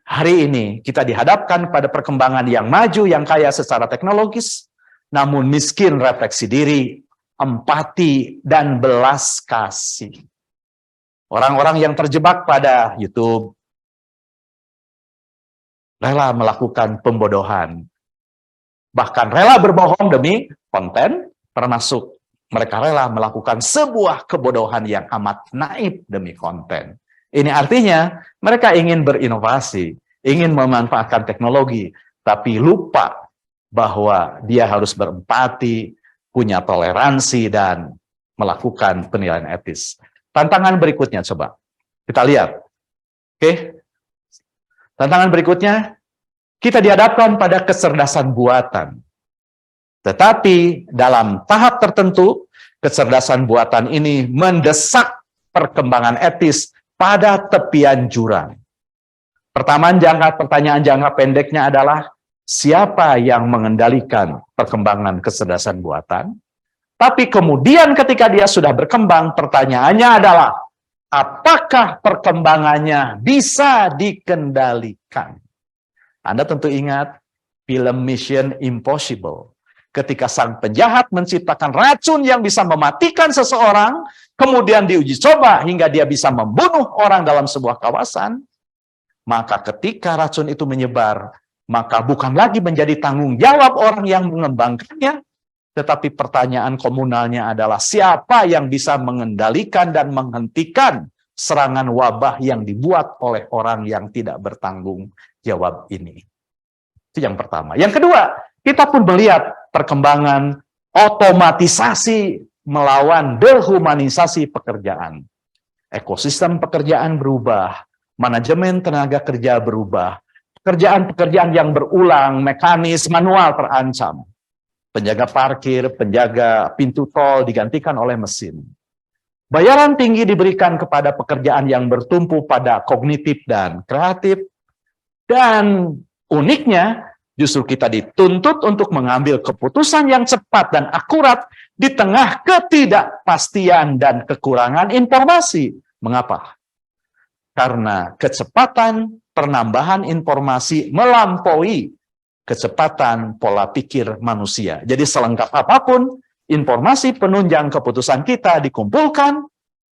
hari ini kita dihadapkan pada perkembangan yang maju, yang kaya secara teknologis, namun miskin refleksi diri, empati, dan belas kasih. Orang-orang yang terjebak pada YouTube rela melakukan pembodohan, bahkan rela berbohong demi konten, termasuk mereka rela melakukan sebuah kebodohan yang amat naif demi konten. Ini artinya mereka ingin berinovasi, ingin memanfaatkan teknologi, tapi lupa bahwa dia harus berempati, punya toleransi, dan melakukan penilaian etis. Tantangan berikutnya coba kita lihat. Oke. Tantangan berikutnya, kita dihadapkan pada kecerdasan buatan. Tetapi dalam tahap tertentu, kecerdasan buatan ini mendesak perkembangan etis pada tepian jurang. Pertanyaan jangka pendeknya adalah, siapa yang mengendalikan perkembangan kecerdasan buatan? Tapi kemudian ketika dia sudah berkembang, pertanyaannya adalah, apakah perkembangannya bisa dikendalikan? Anda tentu ingat film Mission Impossible. Ketika sang penjahat menciptakan racun yang bisa mematikan seseorang, kemudian diuji coba hingga dia bisa membunuh orang dalam sebuah kawasan, maka ketika racun itu menyebar, maka bukan lagi menjadi tanggung jawab orang yang mengembangkannya, tetapi pertanyaan komunalnya adalah siapa yang bisa mengendalikan dan menghentikan serangan wabah yang dibuat oleh orang yang tidak bertanggung jawab ini. Itu yang pertama. Yang kedua, kita pun melihat perkembangan otomatisasi melawan dehumanisasi pekerjaan. Ekosistem pekerjaan berubah, manajemen tenaga kerja berubah, pekerjaan-pekerjaan yang berulang, mekanis, manual terancam. Penjaga parkir, penjaga pintu tol digantikan oleh mesin. Bayaran tinggi diberikan kepada pekerjaan yang bertumpu pada kognitif dan kreatif. Dan uniknya, justru kita dituntut untuk mengambil keputusan yang cepat dan akurat di tengah ketidakpastian dan kekurangan informasi. Mengapa? Karena kecepatan penambahan informasi melampaui kecepatan pola pikir manusia. Jadi selengkap apapun, informasi penunjang keputusan kita dikumpulkan,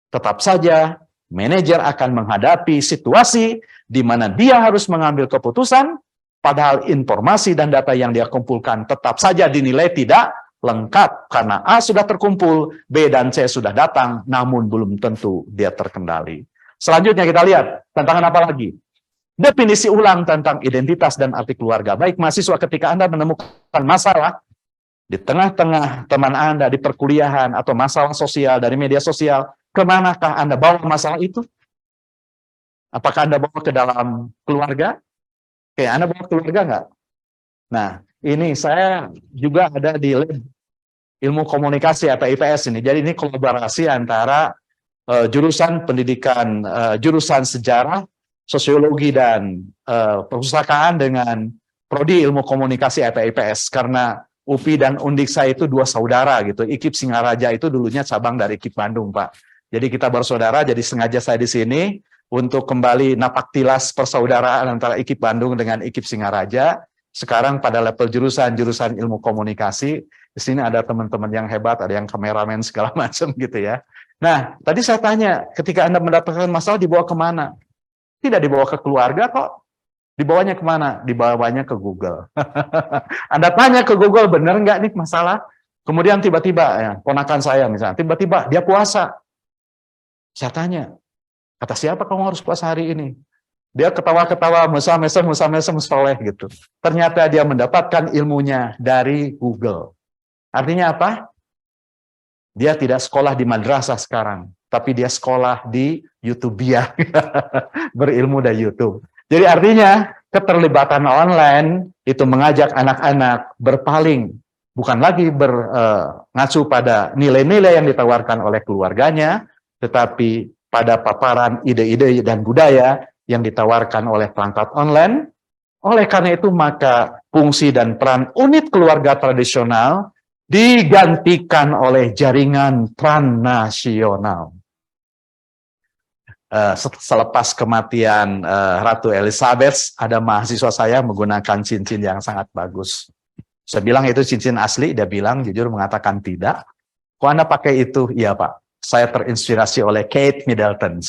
Tetap saja, manajer akan menghadapi situasi di mana dia harus mengambil keputusan, padahal informasi dan data yang dia kumpulkan tetap saja dinilai tidak lengkap, karena A sudah terkumpul, B dan C sudah datang, namun belum tentu dia terkendali. Selanjutnya kita lihat, tantangan apa lagi? Definisi ulang tentang identitas dan arti keluarga. Baik mahasiswa, ketika Anda menemukan masalah di tengah-tengah teman Anda di perkuliahan atau masalah sosial dari media sosial, kemanakah Anda bawa masalah itu? Apakah Anda bawa ke dalam keluarga? Oke, Anda bawa keluarga nggak? Nah, ini saya juga ada di lab ilmu komunikasi atau IPS ini. Jadi ini kolaborasi antara jurusan pendidikan, jurusan sejarah, sosiologi dan perpustakaan dengan prodi ilmu komunikasi atau IPS, karena UPI dan Undik saya itu dua saudara gitu. IKIP Singaraja itu dulunya cabang dari IKIP Bandung, Pak. Jadi kita bersaudara, jadi sengaja saya di sini untuk kembali napaktilas persaudaraan antara IKIP Bandung dengan IKIP Singaraja. Sekarang pada level jurusan ilmu komunikasi, di sini ada teman-teman yang hebat, ada yang kameramen segala macam gitu ya. Nah, tadi saya tanya, ketika Anda mendapatkan masalah dibawa kemana? Tidak dibawa ke keluarga kok. Dibawanya kemana? Dibawanya ke Google. Anda tanya ke Google, benar nggak nih masalah? Kemudian tiba-tiba, ya, ponakan saya misalnya, tiba-tiba dia puasa. Saya tanya, kata siapa kamu harus puasa hari ini? Dia ketawa-ketawa, mesem soleh gitu. Ternyata dia mendapatkan ilmunya dari Google. Artinya apa? Dia tidak sekolah di madrasah sekarang, tapi dia sekolah di YouTubiah, berilmu dari YouTube. Jadi artinya keterlibatan online itu mengajak anak-anak berpaling, bukan lagi mengacu pada nilai-nilai yang ditawarkan oleh keluarganya, tetapi pada paparan ide-ide dan budaya yang ditawarkan oleh perangkat online. Oleh karena itu maka fungsi dan peran unit keluarga tradisional digantikan oleh jaringan transnasional. Selepas kematian Ratu Elizabeth, ada mahasiswa saya menggunakan cincin yang sangat bagus. Saya bilang itu cincin asli, dia bilang jujur mengatakan tidak. Kok Anda pakai itu? Iya Pak, saya terinspirasi oleh Kate Middleton.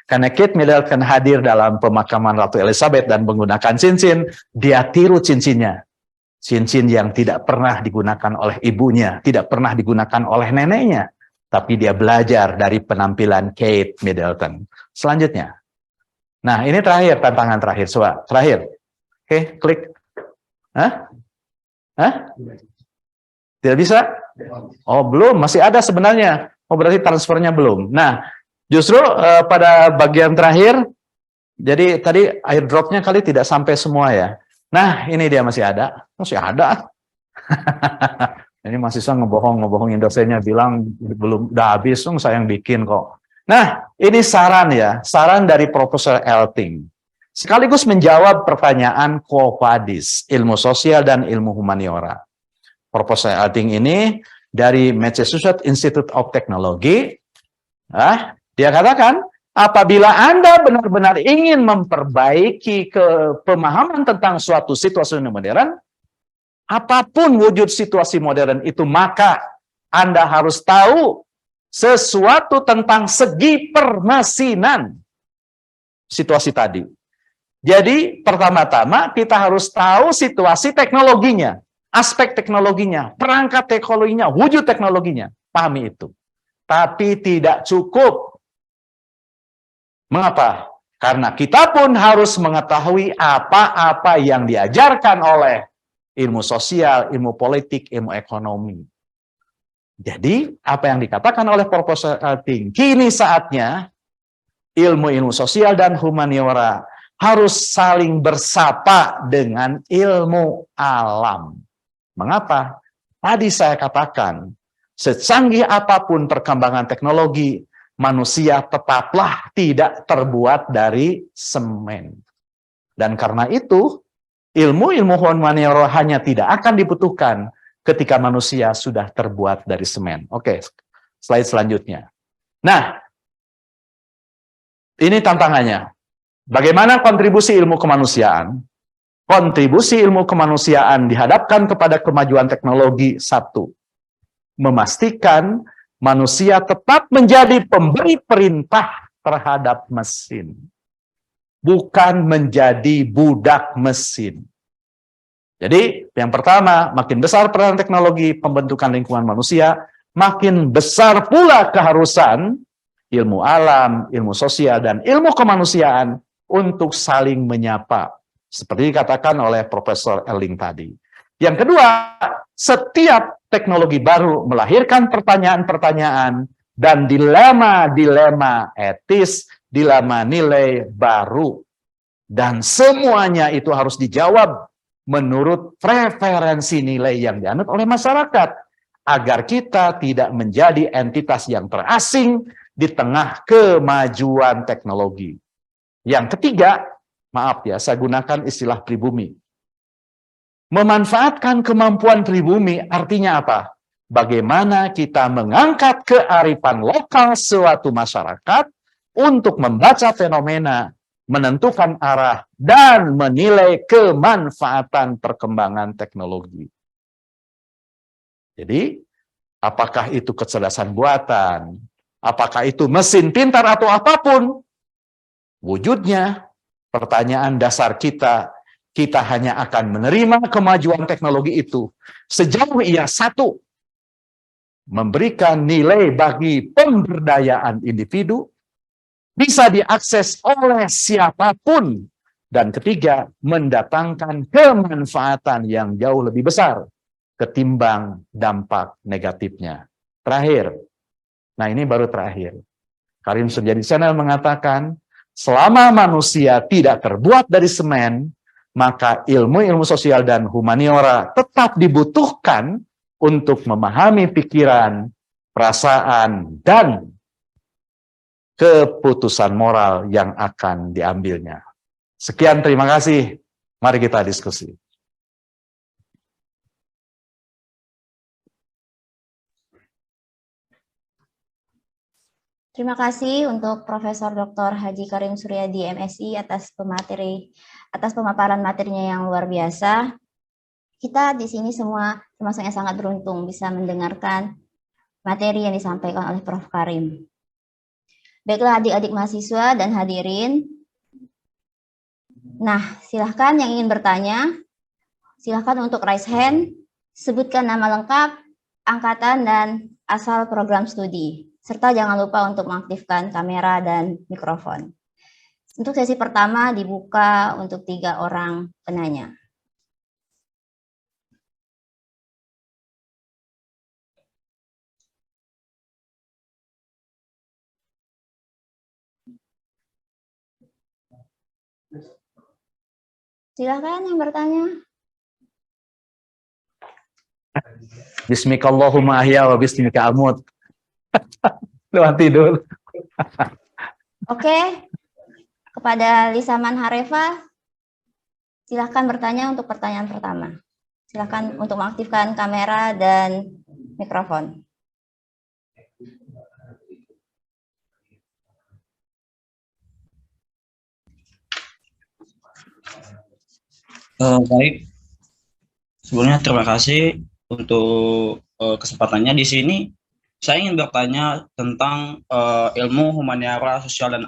Karena Kate Middleton hadir dalam pemakaman Ratu Elizabeth dan menggunakan cincin, dia tiru cincinnya. Cincin yang tidak pernah digunakan oleh ibunya, tidak pernah digunakan oleh neneknya. Tapi dia belajar dari penampilan Kate Middleton. Selanjutnya. Nah, ini terakhir, tantangan terakhir. Coba, terakhir. Oke, klik. Hah? Tidak bisa? Oh, belum. Masih ada sebenarnya. Oh, berarti transfernya belum. Nah, justru pada bagian terakhir, jadi tadi airdropnya kali tidak sampai semua ya. Nah, ini dia masih ada. Masih ada. Ini mahasiswa ngebohongin dosennya, bilang belum, udah habis, saya yang bikin kok. Nah, ini saran ya, saran dari Profesor Elting. Sekaligus menjawab pertanyaan Quo Vadis, ilmu sosial dan ilmu humaniora. Profesor Elting ini dari Massachusetts Institute of Technology, dia katakan, apabila Anda benar-benar ingin memperbaiki pemahaman tentang suatu situasi modern, apapun wujud situasi modern itu, maka Anda harus tahu sesuatu tentang segi permesinan situasi tadi. Jadi, pertama-tama kita harus tahu situasi teknologinya, aspek teknologinya, perangkat teknologinya, wujud teknologinya. Pahami itu. Tapi tidak cukup. Mengapa? Karena kita pun harus mengetahui apa-apa yang diajarkan oleh ilmu sosial, ilmu politik, ilmu ekonomi. Jadi, apa yang dikatakan oleh Profesor Elting, kini saatnya ilmu-ilmu sosial dan humaniora harus saling bersapa dengan ilmu alam. Mengapa? Tadi saya katakan, secanggih apapun perkembangan teknologi, manusia tetaplah tidak terbuat dari semen. Dan karena itu, ilmu-ilmu humaniora hanya tidak akan dibutuhkan ketika manusia sudah terbuat dari semen. Oke, slide selanjutnya. Nah, ini tantangannya. Bagaimana kontribusi ilmu kemanusiaan? Kontribusi ilmu kemanusiaan dihadapkan kepada kemajuan teknologi. Satu, memastikan manusia tetap menjadi pemberi perintah terhadap mesin, bukan menjadi budak mesin. Jadi, yang pertama, makin besar peran teknologi pembentukan lingkungan manusia, makin besar pula keharusan ilmu alam, ilmu sosial, dan ilmu kemanusiaan untuk saling menyapa. Seperti dikatakan oleh Profesor Erling tadi. Yang kedua, setiap teknologi baru melahirkan pertanyaan-pertanyaan dan dilema-dilema etis, dilema nilai baru. Dan semuanya itu harus dijawab menurut preferensi nilai yang dianut oleh masyarakat, agar kita tidak menjadi entitas yang terasing di tengah kemajuan teknologi. Yang ketiga, maaf ya, saya gunakan istilah pribumi. Memanfaatkan kemampuan pribumi artinya apa? Bagaimana kita mengangkat kearifan lokal suatu masyarakat untuk membaca fenomena, menentukan arah, dan menilai kemanfaatan perkembangan teknologi. Jadi, apakah itu kecerdasan buatan, apakah itu mesin pintar atau apapun, wujudnya pertanyaan dasar kita hanya akan menerima kemajuan teknologi itu sejauh ia satu, memberikan nilai bagi pemberdayaan individu, bisa diakses oleh siapapun, dan ketiga, mendatangkan kemanfaatan yang jauh lebih besar ketimbang dampak negatifnya. Terakhir, nah ini baru terakhir, Karim Suryadi Channel mengatakan, selama manusia tidak terbuat dari semen, maka ilmu-ilmu sosial dan humaniora tetap dibutuhkan untuk memahami pikiran, perasaan, dan keputusan moral yang akan diambilnya. Sekian, terima kasih. Mari kita diskusi. Terima kasih untuk Profesor Dr. Haji Karim Suryadi MSI atas pemaparan materinya yang luar biasa. Kita di sini semua termasuk yang sangat beruntung bisa mendengarkan materi yang disampaikan oleh Prof. Karim. Baiklah adik-adik mahasiswa dan hadirin. Nah, silahkan yang ingin bertanya, silahkan untuk raise hand, sebutkan nama lengkap, angkatan, dan asal program studi. Serta jangan lupa untuk mengaktifkan kamera dan mikrofon. Untuk sesi pertama dibuka untuk 3 orang penanya. Silakan yang bertanya. Bismikallahumma ahya wa bismika amut. Lewat tidur. Oke, kepada Lisaman Harefa, silakan bertanya untuk pertanyaan pertama. Silakan untuk mengaktifkan kamera dan mikrofon. Baik, sebelumnya terima kasih untuk kesempatannya di sini. Saya ingin bertanya tentang ilmu humaniora sosial dan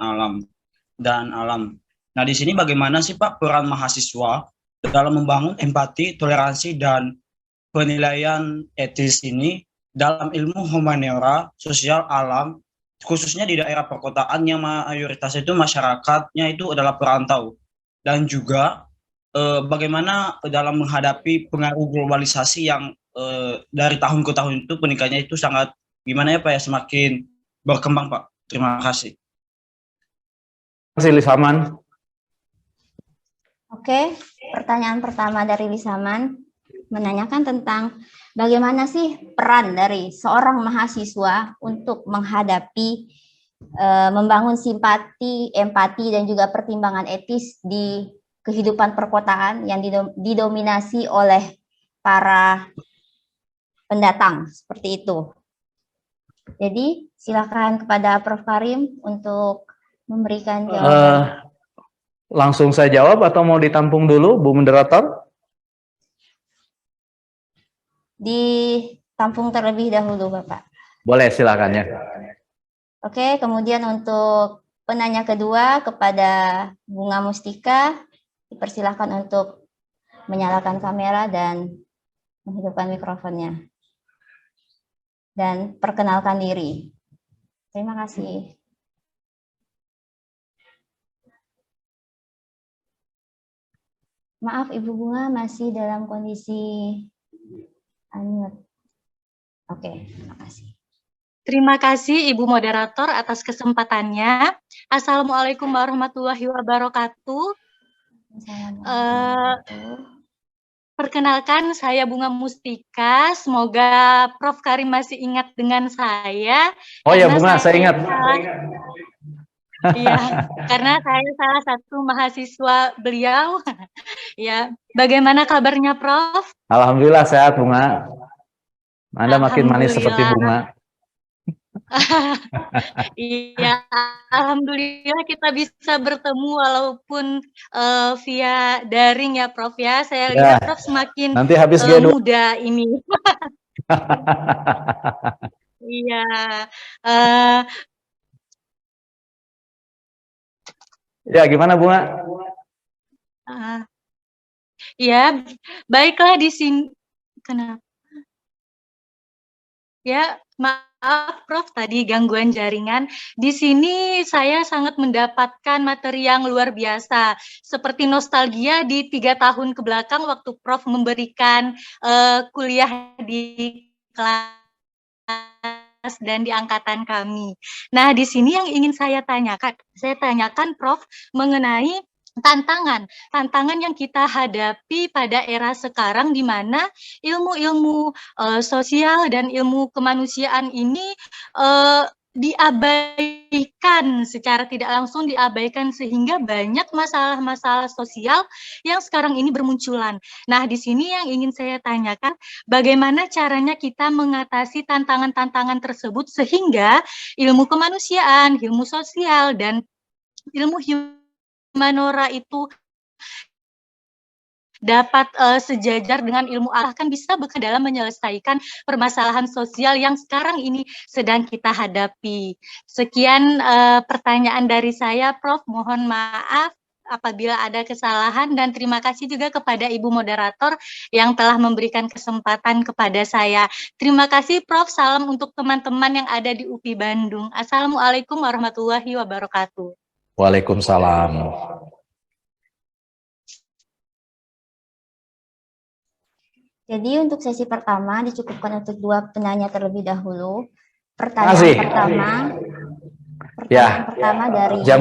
alam. Nah, di sini bagaimana sih Pak peran mahasiswa dalam membangun empati, toleransi, dan penilaian etis ini dalam ilmu humaniora sosial alam, khususnya di daerah perkotaan yang mayoritas itu masyarakatnya itu adalah perantau, dan juga bagaimana dalam menghadapi pengaruh globalisasi yang dari tahun ke tahun itu peningkatannya itu sangat gimana ya Pak ya, semakin berkembang Pak. Terima kasih. Terima kasih Lisaman. Oke, pertanyaan pertama dari Lisaman menanyakan tentang bagaimana sih peran dari seorang mahasiswa untuk menghadapi, membangun simpati, empati, dan juga pertimbangan etis di kehidupan perkotaan yang didominasi oleh para pendatang, seperti itu. Jadi, silakan kepada Prof. Karim untuk memberikan jawaban. Langsung saya jawab atau mau ditampung dulu, Bu Moderator? Ditampung terlebih dahulu, Bapak. Boleh, silakan ya. Oke, kemudian untuk penanya kedua kepada Bunga Mustika, dipersilakan untuk menyalakan kamera dan menghidupkan mikrofonnya. Dan perkenalkan diri. Terima kasih. Maaf, Ibu Bunga masih dalam kondisi unmute. Oke, terima kasih. Terima kasih Ibu Moderator atas kesempatannya. Assalamualaikum warahmatullahi wabarakatuh. Perkenalkan, saya Bunga Mustika. Semoga Prof. Karim masih ingat dengan saya. Oh ya Bunga, saya ingat. Iya, karena saya salah satu mahasiswa beliau. Ya, bagaimana kabarnya Prof? Alhamdulillah sehat Bunga. Anda makin manis seperti bunga. Iya, alhamdulillah kita bisa bertemu walaupun via daring ya Prof ya. Saya lihat Prof semakin nanti habis muda ini. Iya. Ya, gimana Bunga? Ya, baiklah di sini. Kenapa? Ya, maaf Prof, tadi gangguan jaringan. Di sini saya sangat mendapatkan materi yang luar biasa, seperti nostalgia di 3 tahun ke belakang waktu Prof memberikan kuliah di kelas dan di angkatan kami. Nah, di sini yang ingin saya tanyakan Prof mengenai tantangan yang kita hadapi pada era sekarang, di mana ilmu-ilmu sosial dan ilmu kemanusiaan ini diabaikan, secara tidak langsung diabaikan, sehingga banyak masalah-masalah sosial yang sekarang ini bermunculan. Nah, di sini yang ingin saya tanyakan, bagaimana caranya kita mengatasi tantangan-tantangan tersebut sehingga ilmu kemanusiaan, ilmu sosial, dan ilmu Manora itu dapat sejajar dengan ilmu Allah, kan bisa bekerja dalam menyelesaikan permasalahan sosial yang sekarang ini sedang kita hadapi. Sekian pertanyaan dari saya, Prof. Mohon maaf apabila ada kesalahan, dan terima kasih juga kepada Ibu Moderator yang telah memberikan kesempatan kepada saya. Terima kasih Prof. Salam untuk teman-teman yang ada di UPI Bandung. Assalamualaikum warahmatullahi wabarakatuh. Waalaikumsalam. Jadi untuk sesi pertama dicukupkan untuk 2 penanya terlebih dahulu. Pertanyaan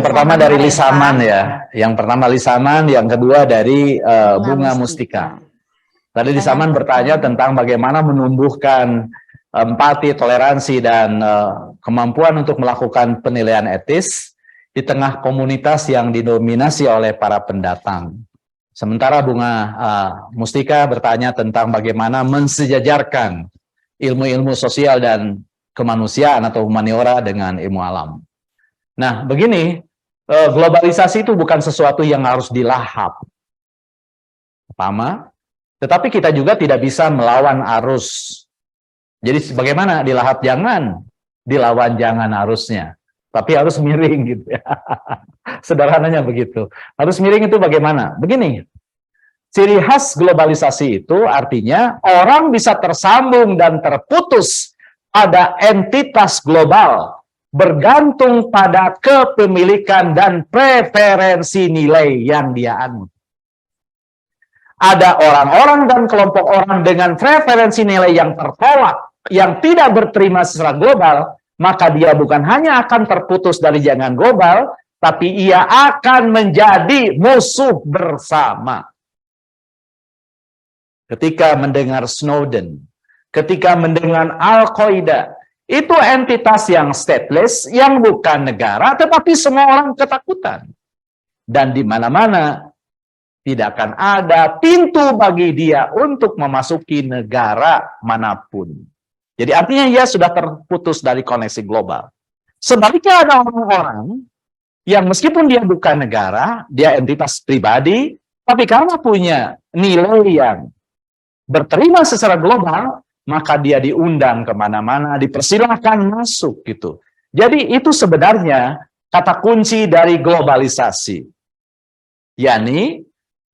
pertama dari Lisaman ya. Yang pertama Lisaman, yang kedua dari Bunga Mustika. Tadi Lisaman bertanya tentang bagaimana menumbuhkan empati, toleransi, dan kemampuan untuk melakukan penilaian etis di tengah komunitas yang didominasi oleh para pendatang. Sementara Bunga Mustika bertanya tentang bagaimana mensejajarkan ilmu-ilmu sosial dan kemanusiaan atau humaniora dengan ilmu alam. Nah, begini, globalisasi itu bukan sesuatu yang harus dilahap. Pertama, tetapi kita juga tidak bisa melawan arus. Jadi bagaimana dilahap? Jangan, dilawan jangan arusnya. Tapi harus miring gitu ya. Sederhananya begitu. Harus miring itu bagaimana? Begini, ciri khas globalisasi itu artinya orang bisa tersambung dan terputus pada entitas global, bergantung pada kepemilikan dan preferensi nilai yang dia anut. Ada orang-orang dan kelompok orang dengan preferensi nilai yang tertolak, yang tidak berterima secara global, maka dia bukan hanya akan terputus dari jaringan global, tapi ia akan menjadi musuh bersama. Ketika mendengar Snowden, ketika mendengar Al-Qaeda, itu entitas yang stateless, yang bukan negara, tetapi semua orang ketakutan. Dan di mana-mana tidak akan ada pintu bagi dia untuk memasuki negara manapun. Jadi artinya ia sudah terputus dari koneksi global. Sebaliknya ada orang-orang yang meskipun dia bukan negara, dia entitas pribadi, tapi karena punya nilai yang berterima secara global, maka dia diundang kemana-mana, dipersilahkan masuk gitu. Jadi itu sebenarnya kata kunci dari globalisasi. yakni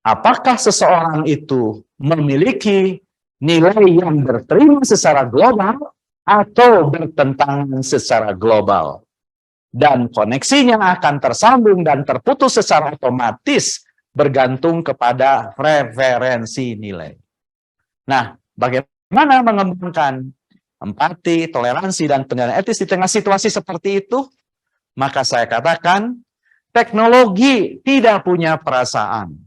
apakah seseorang itu memiliki nilai yang berterima secara global atau bertentangan secara global. Dan koneksinya akan tersambung dan terputus secara otomatis bergantung kepada preferensi nilai. Nah, bagaimana mengembangkan empati, toleransi, dan penilaian etis di tengah situasi seperti itu? Maka saya katakan, teknologi tidak punya perasaan.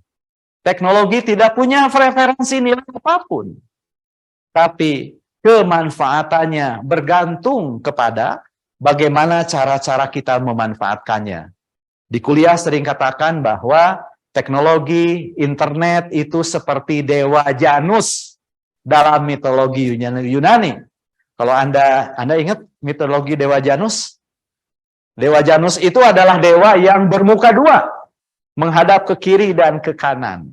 Teknologi tidak punya preferensi nilai apapun. Tapi kemanfaatannya bergantung kepada bagaimana cara-cara kita memanfaatkannya. Di kuliah sering katakan bahwa teknologi internet itu seperti dewa Janus dalam mitologi Yunani. Kalau Anda ingat mitologi dewa Janus? Dewa Janus itu adalah dewa yang bermuka dua, menghadap ke kiri dan ke kanan.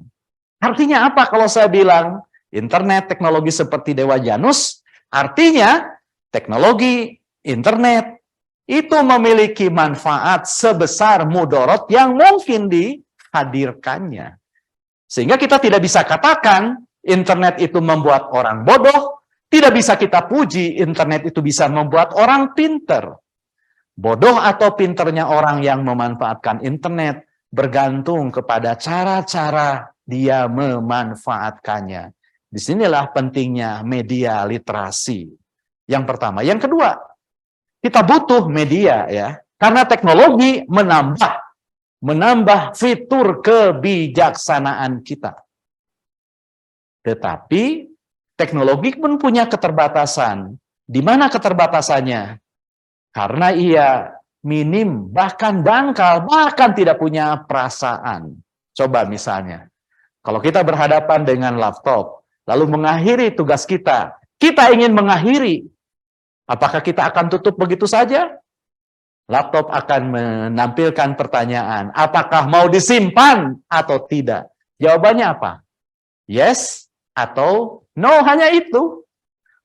Artinya apa kalau saya bilang internet teknologi seperti dewa Janus? Artinya teknologi internet itu memiliki manfaat sebesar mudorot yang mungkin dihadirkannya. Sehingga kita tidak bisa katakan internet itu membuat orang bodoh, tidak bisa kita puji internet itu bisa membuat orang pinter. Bodoh atau pinternya orang yang memanfaatkan internet bergantung kepada cara-cara dia memanfaatkannya. Disinilah pentingnya media literasi. Yang pertama. Yang kedua, kita butuh media ya, karena teknologi menambah fitur kebijaksanaan kita. Tetapi teknologi pun punya keterbatasan. Di mana keterbatasannya? Karena ia minim, bahkan dangkal, bahkan tidak punya perasaan. Coba misalnya, kalau kita berhadapan dengan laptop, lalu mengakhiri tugas kita ingin mengakhiri, apakah kita akan tutup begitu saja? Laptop akan menampilkan pertanyaan, apakah mau disimpan atau tidak? Jawabannya apa? Yes atau no, hanya itu.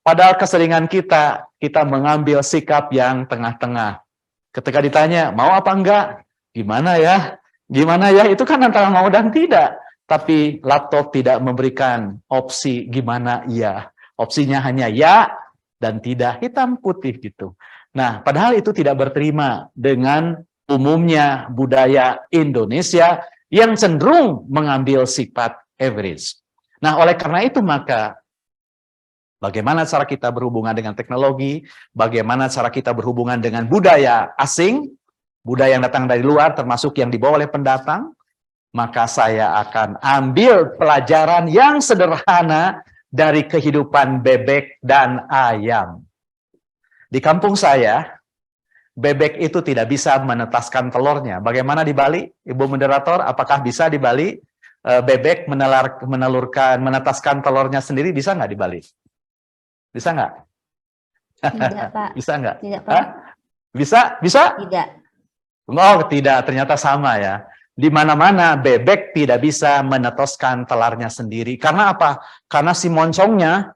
Padahal keseringan kita mengambil sikap yang tengah-tengah. Ketika ditanya, mau apa enggak? Gimana ya? Gimana ya? Itu kan antara mau dan tidak. Tapi laptop tidak memberikan opsi gimana iya. Opsinya hanya ya dan tidak, hitam putih gitu. Nah, padahal itu tidak berterima dengan umumnya budaya Indonesia yang cenderung mengambil sifat average. Nah, oleh karena itu maka bagaimana cara kita berhubungan dengan teknologi, bagaimana cara kita berhubungan dengan budaya asing, budaya yang datang dari luar termasuk yang dibawa oleh pendatang, maka saya akan ambil pelajaran yang sederhana dari kehidupan bebek dan ayam. Di kampung saya, bebek itu tidak bisa menetaskan telurnya. Bagaimana di Bali? Ibu moderator, apakah bisa di Bali bebek menetaskan telurnya sendiri? Bisa nggak di Bali? Bisa nggak? Tidak, Pak. Bisa nggak? Tidak, Pak. Bisa? Bisa? Tidak. Oh, tidak. Ternyata sama ya. Di mana-mana bebek tidak bisa menetoskan telurnya sendiri. Karena apa? Karena si moncongnya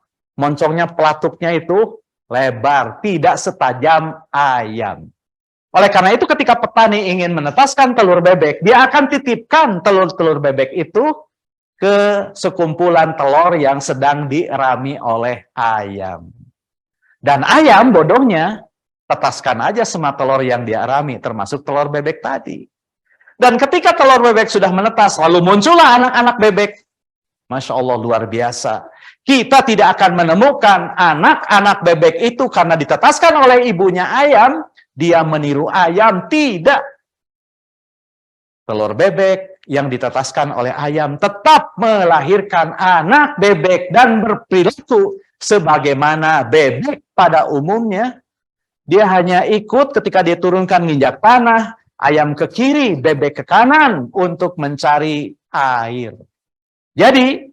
pelatuknya itu lebar, tidak setajam ayam. Oleh karena itu ketika petani ingin menetaskan telur bebek, dia akan titipkan telur-telur bebek itu ke sekumpulan telur yang sedang dirami oleh ayam. Dan ayam bodohnya tetaskan aja semua telur yang dia rami, termasuk telur bebek tadi. Dan ketika telur bebek sudah menetas, lalu muncullah anak-anak bebek. Masya Allah, luar biasa. Kita tidak akan menemukan anak-anak bebek itu karena ditetaskan oleh ibunya ayam, dia meniru ayam, tidak. Telur bebek yang ditetaskan oleh ayam tetap melahirkan anak bebek dan berperilaku sebagaimana bebek pada umumnya. Dia hanya ikut ketika dia turunkan nginjak tanah, ayam ke kiri, bebek ke kanan untuk mencari air. Jadi,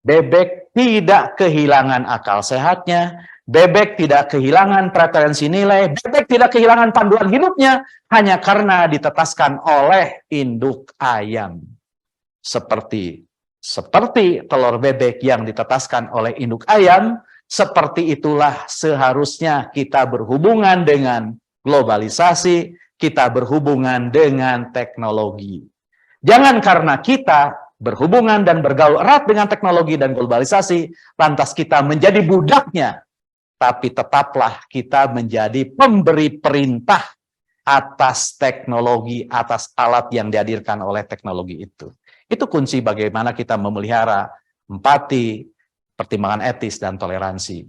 bebek tidak kehilangan akal sehatnya, bebek tidak kehilangan preferensi nilai, bebek tidak kehilangan panduan hidupnya, hanya karena ditetaskan oleh induk ayam. Seperti telur bebek yang ditetaskan oleh induk ayam, Seperti itulah seharusnya kita berhubungan dengan globalisasi, kita berhubungan dengan teknologi. Jangan karena kita berhubungan dan bergaul erat dengan teknologi dan globalisasi, lantas kita menjadi budaknya. Tapi tetaplah kita menjadi pemberi perintah atas teknologi, atas alat yang dihadirkan oleh teknologi itu. Itu kunci bagaimana kita memelihara empati, pertimbangan etis, dan toleransi.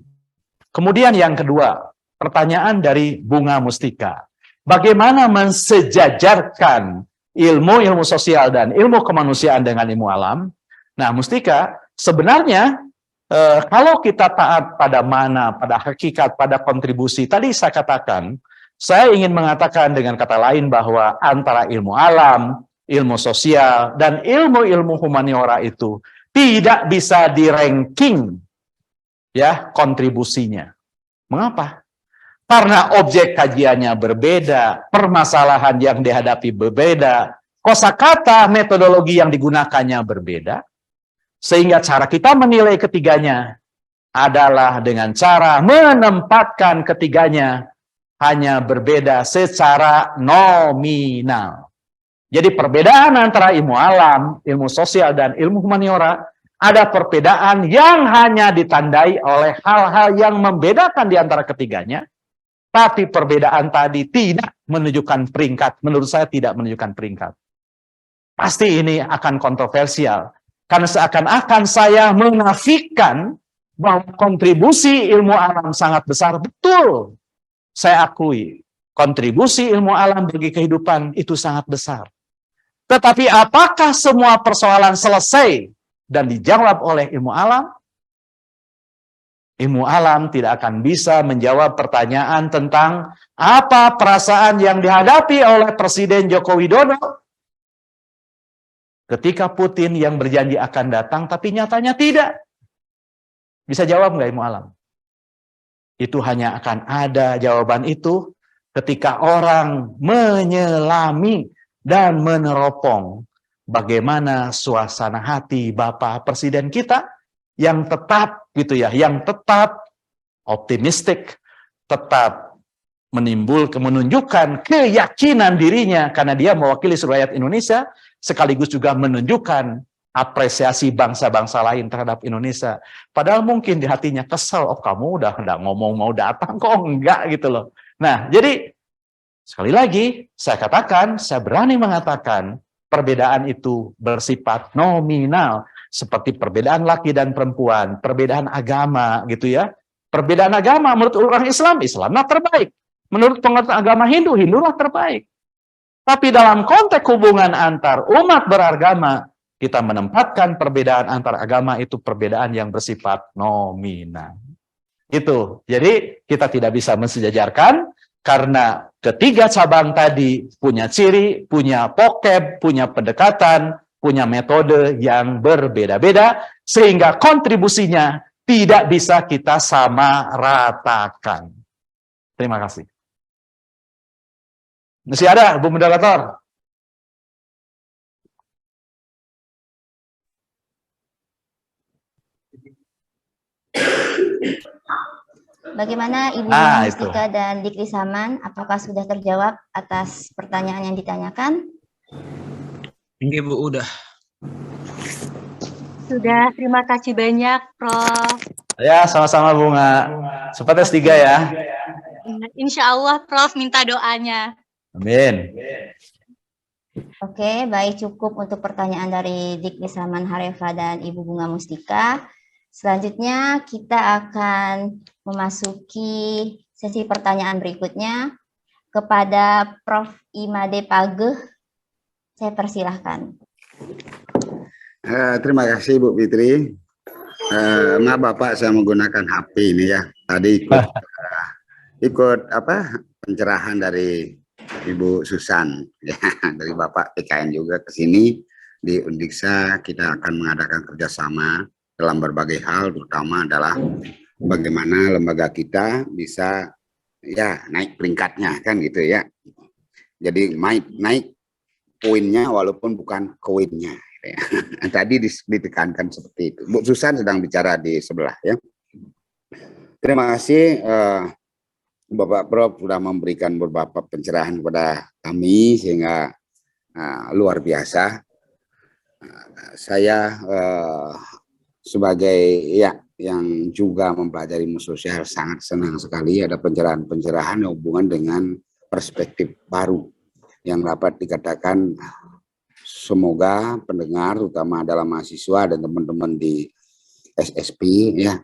Kemudian yang kedua, pertanyaan dari Bunga Mustika. Bagaimana mensejajarkan ilmu sosial dan ilmu kemanusiaan dengan ilmu alam? Nah, Mustika, sebenarnya kalau kita taat pada mana, pada hakikat, pada kontribusi, tadi saya katakan, saya ingin mengatakan dengan kata lain bahwa antara ilmu alam, ilmu sosial, dan ilmu-ilmu humaniora itu tidak bisa di-ranking ya kontribusinya. Mengapa? Karena objek kajiannya berbeda, permasalahan yang dihadapi berbeda, kosakata metodologi yang digunakannya berbeda, sehingga cara kita menilai ketiganya adalah dengan cara menempatkan ketiganya hanya berbeda secara nominal. Jadi perbedaan antara ilmu alam, ilmu sosial, dan ilmu humaniora, ada perbedaan yang hanya ditandai oleh hal-hal yang membedakan di antara ketiganya, tapi perbedaan tadi tidak menunjukkan peringkat. Menurut saya tidak menunjukkan peringkat. Pasti ini akan kontroversial. Karena seakan-akan saya menafikan bahwa kontribusi ilmu alam sangat besar. Betul, saya akui. Kontribusi ilmu alam bagi kehidupan itu sangat besar. Tetapi apakah semua persoalan selesai dan dijawab oleh ilmu alam? Ilmu alam tidak akan bisa menjawab pertanyaan tentang apa perasaan yang dihadapi oleh Presiden Joko Widodo ketika Putin yang berjanji akan datang, tapi nyatanya tidak. Bisa jawab nggak ilmu alam? Itu hanya akan ada jawaban itu ketika orang menyelami dan meneropong bagaimana suasana hati Bapak Presiden kita yang tetap gitu ya, yang tetap optimistik, tetap menunjukkan keyakinan dirinya karena dia mewakili seluruh rakyat Indonesia, sekaligus juga menunjukkan apresiasi bangsa-bangsa lain terhadap Indonesia. Padahal mungkin di hatinya kesel, oh kamu udah enggak ngomong mau datang kok enggak gitu loh. Nah, jadi sekali lagi saya katakan, saya berani mengatakan perbedaan itu bersifat nominal, seperti perbedaan laki dan perempuan, perbedaan agama gitu ya. Perbedaan agama menurut orang Islam, Islamlah terbaik. Menurut pengertian agama Hindu, Hindulah terbaik. Tapi dalam konteks hubungan antar umat beragama, kita menempatkan perbedaan antar agama itu perbedaan yang bersifat nominal. Itu. Jadi kita tidak bisa mensejajarkan karena ketiga cabang tadi punya ciri, punya vocab, punya pendekatan, punya metode yang berbeda-beda, sehingga kontribusinya tidak bisa kita samaratakan. Terima kasih. Masih ada, Bu Moderator? Bagaimana Ibu Mustika dan Dikri Saman? Apakah sudah terjawab atas pertanyaan yang ditanyakan? Ini Bu, udah. Sudah, terima kasih banyak, Prof. Ya, sama-sama Bunga. Cepat S3 ya. Insya Allah, Prof, minta doanya. Amin. Oke, baik, cukup untuk pertanyaan dari Dikri Saman Harefa dan Ibu Bunga Mustika. Selanjutnya kita akan memasuki sesi pertanyaan berikutnya kepada Prof. Imade Pageh. Saya persilahkan. Terima kasih Bu Fitri. Maaf Bapak, saya menggunakan HP ini ya. Tadi ikut pencerahan dari Ibu Susan ya, dari Bapak PKN juga ke sini di Undiksa. Kita akan mengadakan kerjasama dalam berbagai hal, terutama adalah bagaimana lembaga kita bisa ya naik peringkatnya kan gitu ya. Jadi naik poinnya walaupun bukan koinnya. Ya. Tadi ditekankan seperti itu. Bu Susan sedang bicara di sebelah ya. Terima kasih Bapak Prof sudah memberikan beberapa pencerahan kepada kami sehingga luar biasa. Saya sebagai yang juga mempelajari ilmu sosial sangat senang sekali ada pencerahan-pencerahan yang hubungan dengan perspektif baru yang dapat dikatakan semoga pendengar utama adalah mahasiswa dan teman-teman di SSP ya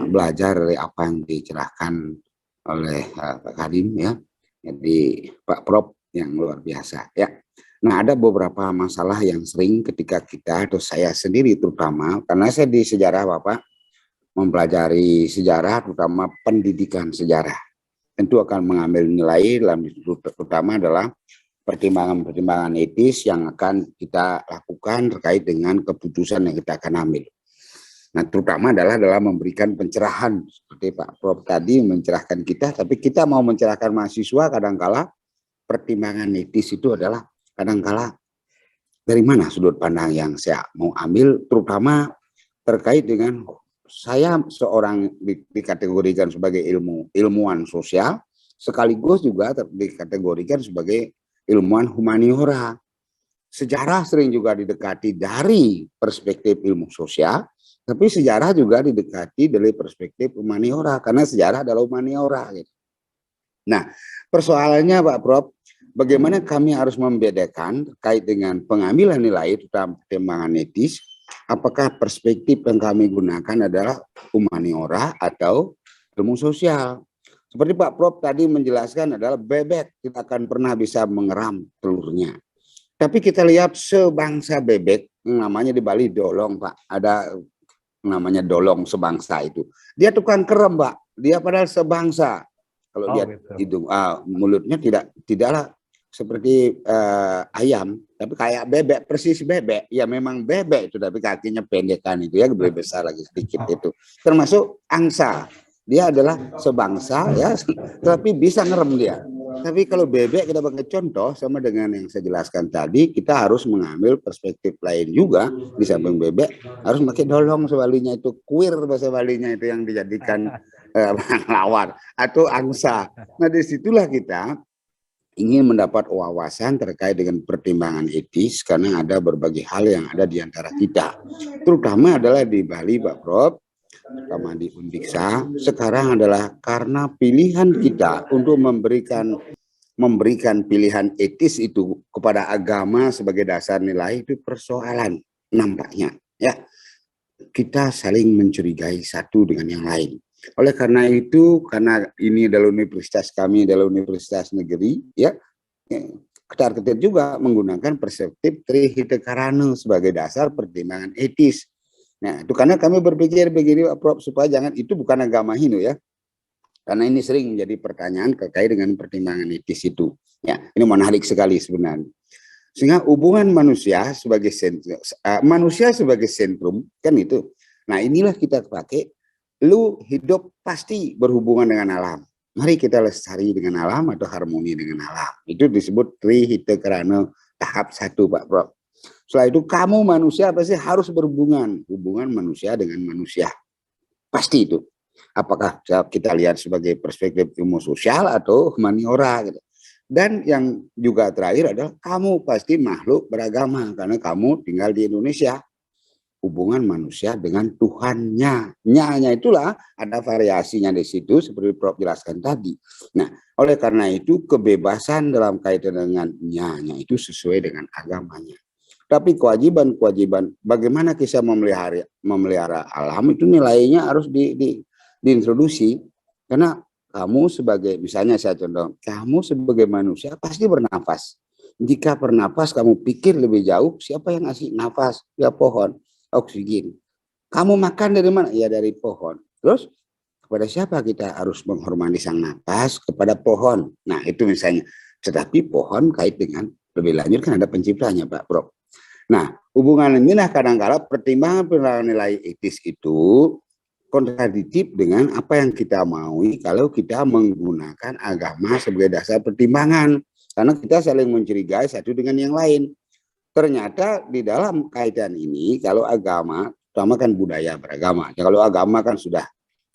belajar dari apa yang dicerahkan oleh Pak Kadim ya. Jadi Pak Prof yang luar biasa ya. Nah, ada beberapa masalah yang sering ketika kita atau saya sendiri terutama karena saya di sejarah Bapak mempelajari sejarah terutama pendidikan sejarah. Tentu akan mengambil nilai dalam itu terutama adalah pertimbangan-pertimbangan etis yang akan kita lakukan terkait dengan keputusan yang kita akan ambil. Nah, terutama adalah dalam memberikan pencerahan seperti Pak Prof tadi mencerahkan kita, tapi kita mau mencerahkan mahasiswa kadangkala pertimbangan etis itu adalah kadangkala dari mana sudut pandang yang saya mau ambil, terutama terkait dengan saya seorang dikategorikan sebagai ilmuwan sosial, sekaligus juga dikategorikan sebagai ilmuwan humaniora. Sejarah sering juga didekati dari perspektif ilmu sosial, tapi sejarah juga didekati dari perspektif humaniora, karena sejarah adalah humaniora. Gitu. Nah, persoalannya Pak Prof, bagaimana kami harus membedakan terkait dengan pengambilan nilai tentang pertimbangan etis, apakah perspektif yang kami gunakan adalah humaniora atau ilmu sosial. Seperti Pak Prof tadi menjelaskan adalah bebek tidak akan pernah bisa mengeram telurnya. Tapi kita lihat sebangsa bebek, namanya di Bali dolong Pak, ada namanya dolong sebangsa itu. Dia tukang kerem Pak, dia padahal sebangsa. Kalau lihat hidung, mulutnya tidaklah seperti ayam, tapi kayak bebek, persis bebek. Ya memang bebek itu, tapi kakinya pendekan itu ya, lebih besar lagi sedikit itu. Termasuk angsa, dia adalah sebangsa ya, tapi bisa ngerem dia. Tapi kalau bebek kita pakai contoh sama dengan yang saya jelaskan tadi, kita harus mengambil perspektif lain juga di samping bebek harus pakai dolong sebalinya itu kuir bahasa Balinya itu yang dijadikan lawar atau angsa. Nah disitulah kita ingin mendapat wawasan terkait dengan pertimbangan etis karena ada berbagai hal yang ada di antara kita, terutama adalah di Bali Pak Prof, terutama di Undiksa sekarang adalah karena pilihan kita untuk memberikan pilihan etis itu kepada agama sebagai dasar nilai itu persoalan nampaknya ya, kita saling mencurigai satu dengan yang lain. Oleh karena itu, karena ini adalah universitas kami, adalah universitas negeri, ya, ketar-ketir juga menggunakan perspektif Trihita sebagai dasar pertimbangan etis. Nah, itu karena kami berpikir begini, Prof, supaya jangan itu bukan agama Hindu ya, karena ini sering menjadi pertanyaan terkait dengan pertimbangan etis itu. Ya, ini menarik sekali sebenarnya. Sehingga hubungan manusia sebagai sentrum kan itu. Nah, inilah kita pakai. Lu hidup pasti berhubungan dengan alam. Mari kita lestari dengan alam atau harmoni dengan alam. Itu disebut Trihita Karana tahap 1 Pak Prof. Setelah itu kamu manusia pasti harus berhubungan. Hubungan manusia dengan manusia. Pasti itu. Apakah kita lihat sebagai perspektif ilmu sosial atau humaniora. Gitu. Dan yang juga terakhir adalah kamu pasti makhluk beragama. Karena kamu tinggal di Indonesia. Hubungan manusia dengan Tuhannya. Nya itulah ada variasinya di situ seperti Prof jelaskan tadi. Nah, oleh karena itu kebebasan dalam kaitan dengan nya itu sesuai dengan agamanya. Tapi kewajiban bagaimana kita memelihara alam itu nilainya harus diintroduksi. Karena kamu sebagai, misalnya saya contoh, kamu sebagai manusia pasti bernafas. Jika bernafas kamu pikir lebih jauh, siapa yang ngasih nafas? Ya pohon. Oksigen. Kamu makan dari mana? Ya dari pohon. Terus kepada siapa kita harus menghormati sang napas? Kepada pohon. Nah itu misalnya. Tetapi pohon kait dengan lebih lanjut kan ada penciptanya Pak Prof. Nah hubungan inilah kadang-kala pertimbangan nilai etis itu kontradiktif dengan apa yang kita maui kalau kita menggunakan agama sebagai dasar pertimbangan. Karena kita saling mencurigai satu dengan yang lain. Ternyata di dalam kaitan ini kalau agama, terutama kan budaya beragama. Ya, kalau agama kan sudah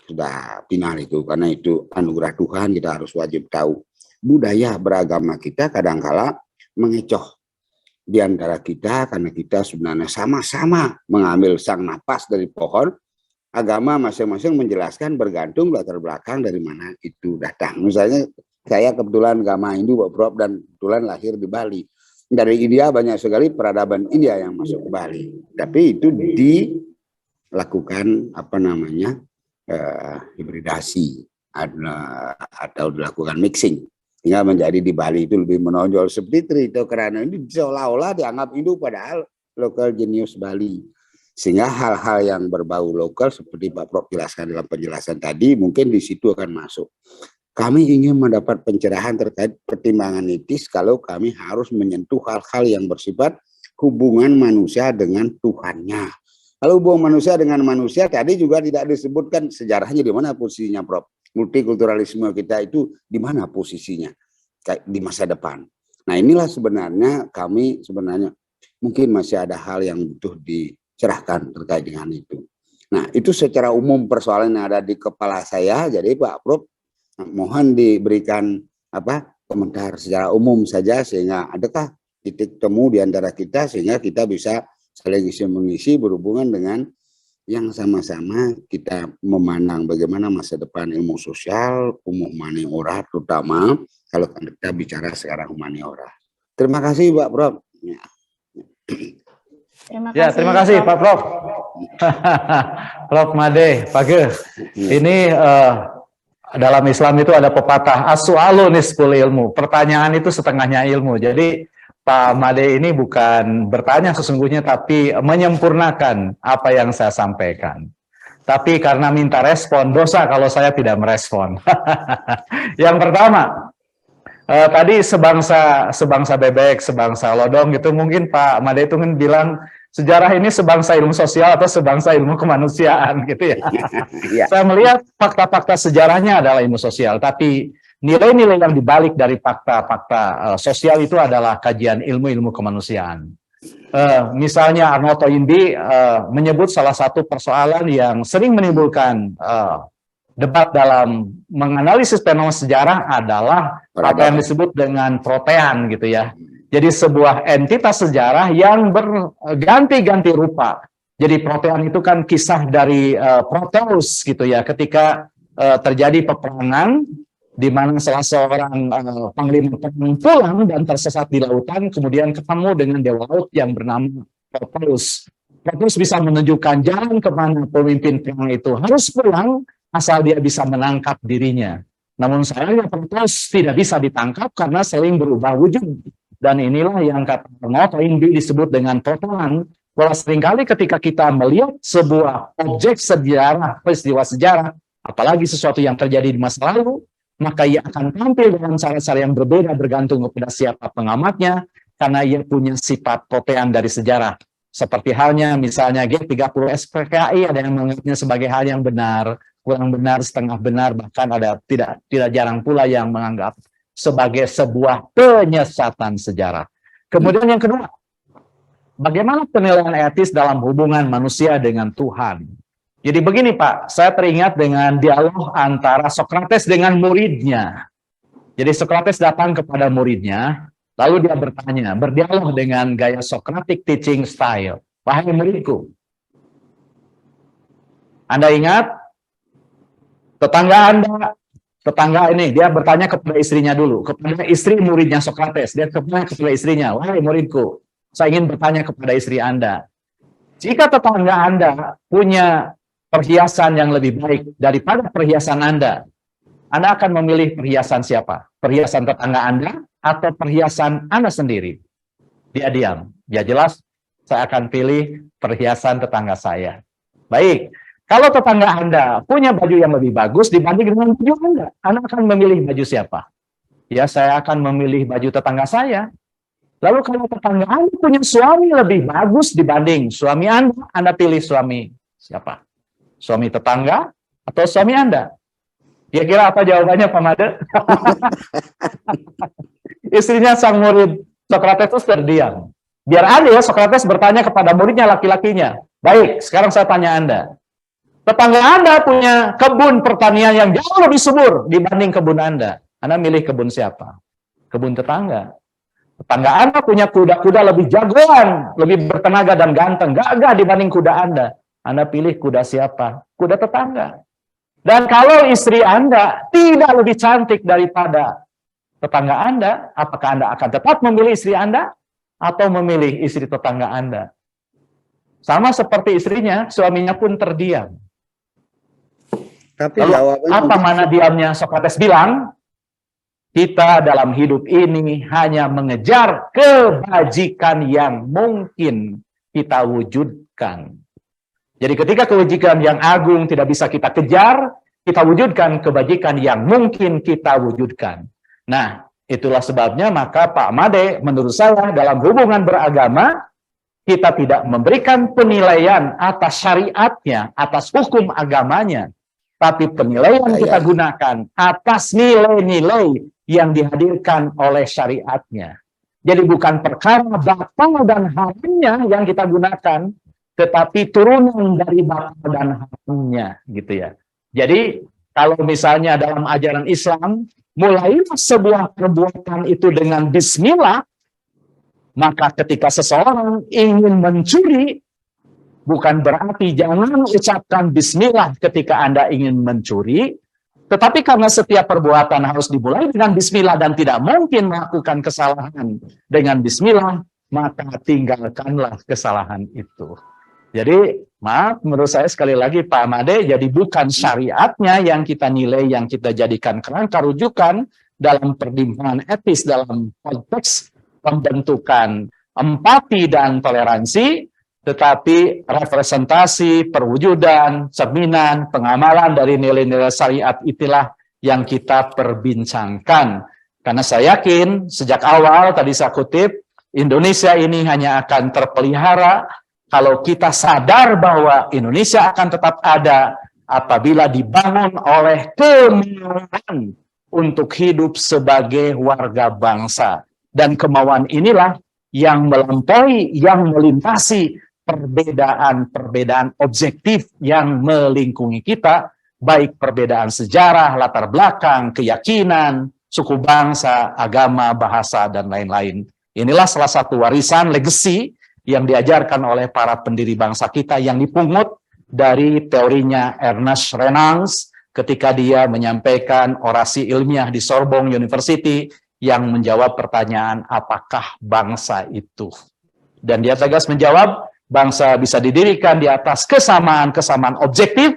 sudah final itu, karena itu anugerah Tuhan, kita harus wajib tahu. Budaya beragama kita kadangkala mengecoh di antara kita, karena kita sebenarnya sama-sama mengambil sang napas dari pohon. Agama masing-masing menjelaskan bergantung latar belakang dari mana itu datang. Misalnya saya kebetulan agama Hindu, Pak Prof, dan kebetulan lahir di Bali. Dari India banyak sekali peradaban India yang masuk ke Bali. Tapi itu dilakukan hibridasi atau dilakukan mixing, hingga menjadi di Bali itu lebih menonjol seperti itu, karena ini seolah-olah dianggap Hindu padahal lokal jenius Bali. Sehingga hal-hal yang berbau lokal seperti Pak Prof jelaskan dalam penjelasan tadi, mungkin di situ akan masuk. Kami ingin mendapat pencerahan terkait pertimbangan etis kalau kami harus menyentuh hal-hal yang bersifat hubungan manusia dengan Tuhannya. Kalau hubungan manusia dengan manusia tadi juga tidak disebutkan sejarahnya di mana posisinya, Prof. Multikulturalisme kita itu di mana posisinya di masa depan. Nah, inilah sebenarnya kami mungkin masih ada hal yang butuh dicerahkan terkait dengan itu. Nah, itu secara umum persoalan yang ada di kepala saya. Jadi Pak Prof, mohon diberikan komentar secara umum saja, sehingga adakah titik temu di antara kita sehingga kita bisa saling isi mengisi berhubungan dengan yang sama-sama kita memandang bagaimana masa depan ilmu sosial, humaniora, terutama kalau kita bicara sekarang humaniora. Terima kasih Pak Prof. Terima kasih Pak Prof. Prof Made, Page. Ini dalam Islam itu ada pepatah as-su'alu nisful ilmu. Pertanyaan itu setengahnya ilmu. Jadi Pak Made ini bukan bertanya sesungguhnya, tapi menyempurnakan apa yang saya sampaikan. Tapi karena minta respon, dosa kalau saya tidak merespon. Yang pertama, tadi sebangsa bebek, sebangsa lodong gitu, mungkin Pak Made itu kan bilang sejarah ini sebangsa ilmu sosial atau sebangsa ilmu kemanusiaan gitu ya. Saya melihat fakta-fakta sejarahnya adalah ilmu sosial, tapi nilai-nilai yang dibalik dari fakta-fakta sosial itu adalah kajian ilmu-ilmu kemanusiaan. Misalnya Arnold Toynbee menyebut salah satu persoalan yang sering menimbulkan debat dalam menganalisis fenomena sejarah adalah apa yang disebut dengan protean gitu ya. Jadi sebuah entitas sejarah yang berganti-ganti rupa. Jadi protean itu kan kisah dari Proteus gitu ya, ketika terjadi peperangan di mana salah seorang panglima perang pulang dan tersesat di lautan, kemudian ketemu dengan dewa laut yang bernama Proteus. Proteus bisa menunjukkan jalan kemana pemimpin perang itu harus pulang asal dia bisa menangkap dirinya. Namun sayangnya Proteus tidak bisa ditangkap karena sering berubah wujud. Dan inilah yang kata Arnold Toynbee disebut dengan protean. Bahwa seringkali ketika kita melihat sebuah objek sejarah, peristiwa sejarah, apalagi sesuatu yang terjadi di masa lalu, maka ia akan tampil dengan cara-cara yang berbeda bergantung kepada siapa pengamatnya, karena ia punya sifat protean dari sejarah. Seperti halnya misalnya G30 SPKI, ada yang menganggapnya sebagai hal yang benar, kurang benar, setengah benar, bahkan ada tidak jarang pula yang menganggap sebagai sebuah penyesatan sejarah. Kemudian yang kedua, bagaimana penilaian etis dalam hubungan manusia dengan Tuhan? Jadi begini Pak, saya teringat dengan dialog antara Sokrates dengan muridnya. Jadi Sokrates datang kepada muridnya, lalu dia berdialog dengan gaya Socratic teaching style. Wahai muridku, Anda ingat tetangga ini, dia bertanya kepada istrinya dulu, kepada istri muridnya Sokrates. Dia bertanya kepada istrinya, wahai muridku, saya ingin bertanya kepada istri Anda, jika tetangga Anda punya perhiasan yang lebih baik daripada perhiasan Anda akan memilih perhiasan siapa? Perhiasan tetangga Anda atau perhiasan Anda sendiri? Dia diam. Dia jelas, saya akan pilih perhiasan tetangga saya. Baik, kalau tetangga Anda punya baju yang lebih bagus dibanding dengan baju Anda akan memilih baju siapa? Ya, saya akan memilih baju tetangga saya. Lalu kalau tetangga Anda punya suami lebih bagus dibanding suami Anda pilih suami siapa? Suami tetangga atau suami Anda? Kira-kira apa jawabannya Pak Made? Istrinya sang murid Sokrates itu terdiam. Biar adil, Sokrates bertanya kepada muridnya laki-lakinya. Baik, sekarang saya tanya Anda. Tetangga Anda punya kebun pertanian yang jauh lebih subur dibanding kebun Anda. Anda milih kebun siapa? Kebun tetangga. Tetangga Anda punya kuda-kuda lebih jagoan, lebih bertenaga dan ganteng, gagah dibanding kuda Anda. Anda pilih kuda siapa? Kuda tetangga. Dan kalau istri Anda tidak lebih cantik daripada tetangga Anda, apakah Anda akan tetap memilih istri Anda atau memilih istri tetangga Anda? Sama seperti istrinya, suaminya pun terdiam. Tapi Lalu jawabannya apa mana diamnya? Sokrates bilang, kita dalam hidup ini hanya mengejar kebajikan yang mungkin kita wujudkan. Jadi ketika kebajikan yang agung tidak bisa kita kejar, kita wujudkan kebajikan yang mungkin kita wujudkan. Nah, itulah sebabnya maka Pak Made, menurut saya dalam hubungan beragama, kita tidak memberikan penilaian atas syariatnya, atas hukum agamanya, tapi penilaian kita gunakan atas nilai-nilai yang dihadirkan oleh syariatnya. Jadi bukan perkara batal dan haramnya yang kita gunakan, tetapi turunan dari batal dan haramnya, gitu ya. Jadi kalau misalnya dalam ajaran Islam, mulailah sebuah perbuatan itu dengan bismillah, maka ketika seseorang ingin mencuri, bukan berarti jangan ucapkan bismillah ketika Anda ingin mencuri, tetapi karena setiap perbuatan harus dimulai dengan bismillah dan tidak mungkin melakukan kesalahan dengan bismillah, maka tinggalkanlah kesalahan itu. Jadi, maaf, menurut saya sekali lagi Pak Made, jadi bukan syariatnya yang kita nilai, yang kita jadikan kerangka rujukan dalam pertimbangan etis dalam konteks pembentukan empati dan toleransi, tetapi representasi, perwujudan, cerminan, pengamalan dari nilai-nilai syariat itulah yang kita perbincangkan. Karena saya yakin sejak awal, tadi saya kutip, Indonesia ini hanya akan terpelihara kalau kita sadar bahwa Indonesia akan tetap ada apabila dibangun oleh kemauan untuk hidup sebagai warga bangsa. Dan kemauan inilah yang melampaui, yang melintasi perbedaan-perbedaan objektif yang melingkungi kita, baik perbedaan sejarah, latar belakang, keyakinan, suku bangsa, agama, bahasa, dan lain-lain. Inilah salah satu warisan legacy yang diajarkan oleh para pendiri bangsa kita yang dipungut dari teorinya Ernest Renan ketika dia menyampaikan orasi ilmiah di Sorbonne University yang menjawab pertanyaan apakah bangsa itu. Dan dia tegas menjawab, bangsa bisa didirikan di atas kesamaan-kesamaan objektif,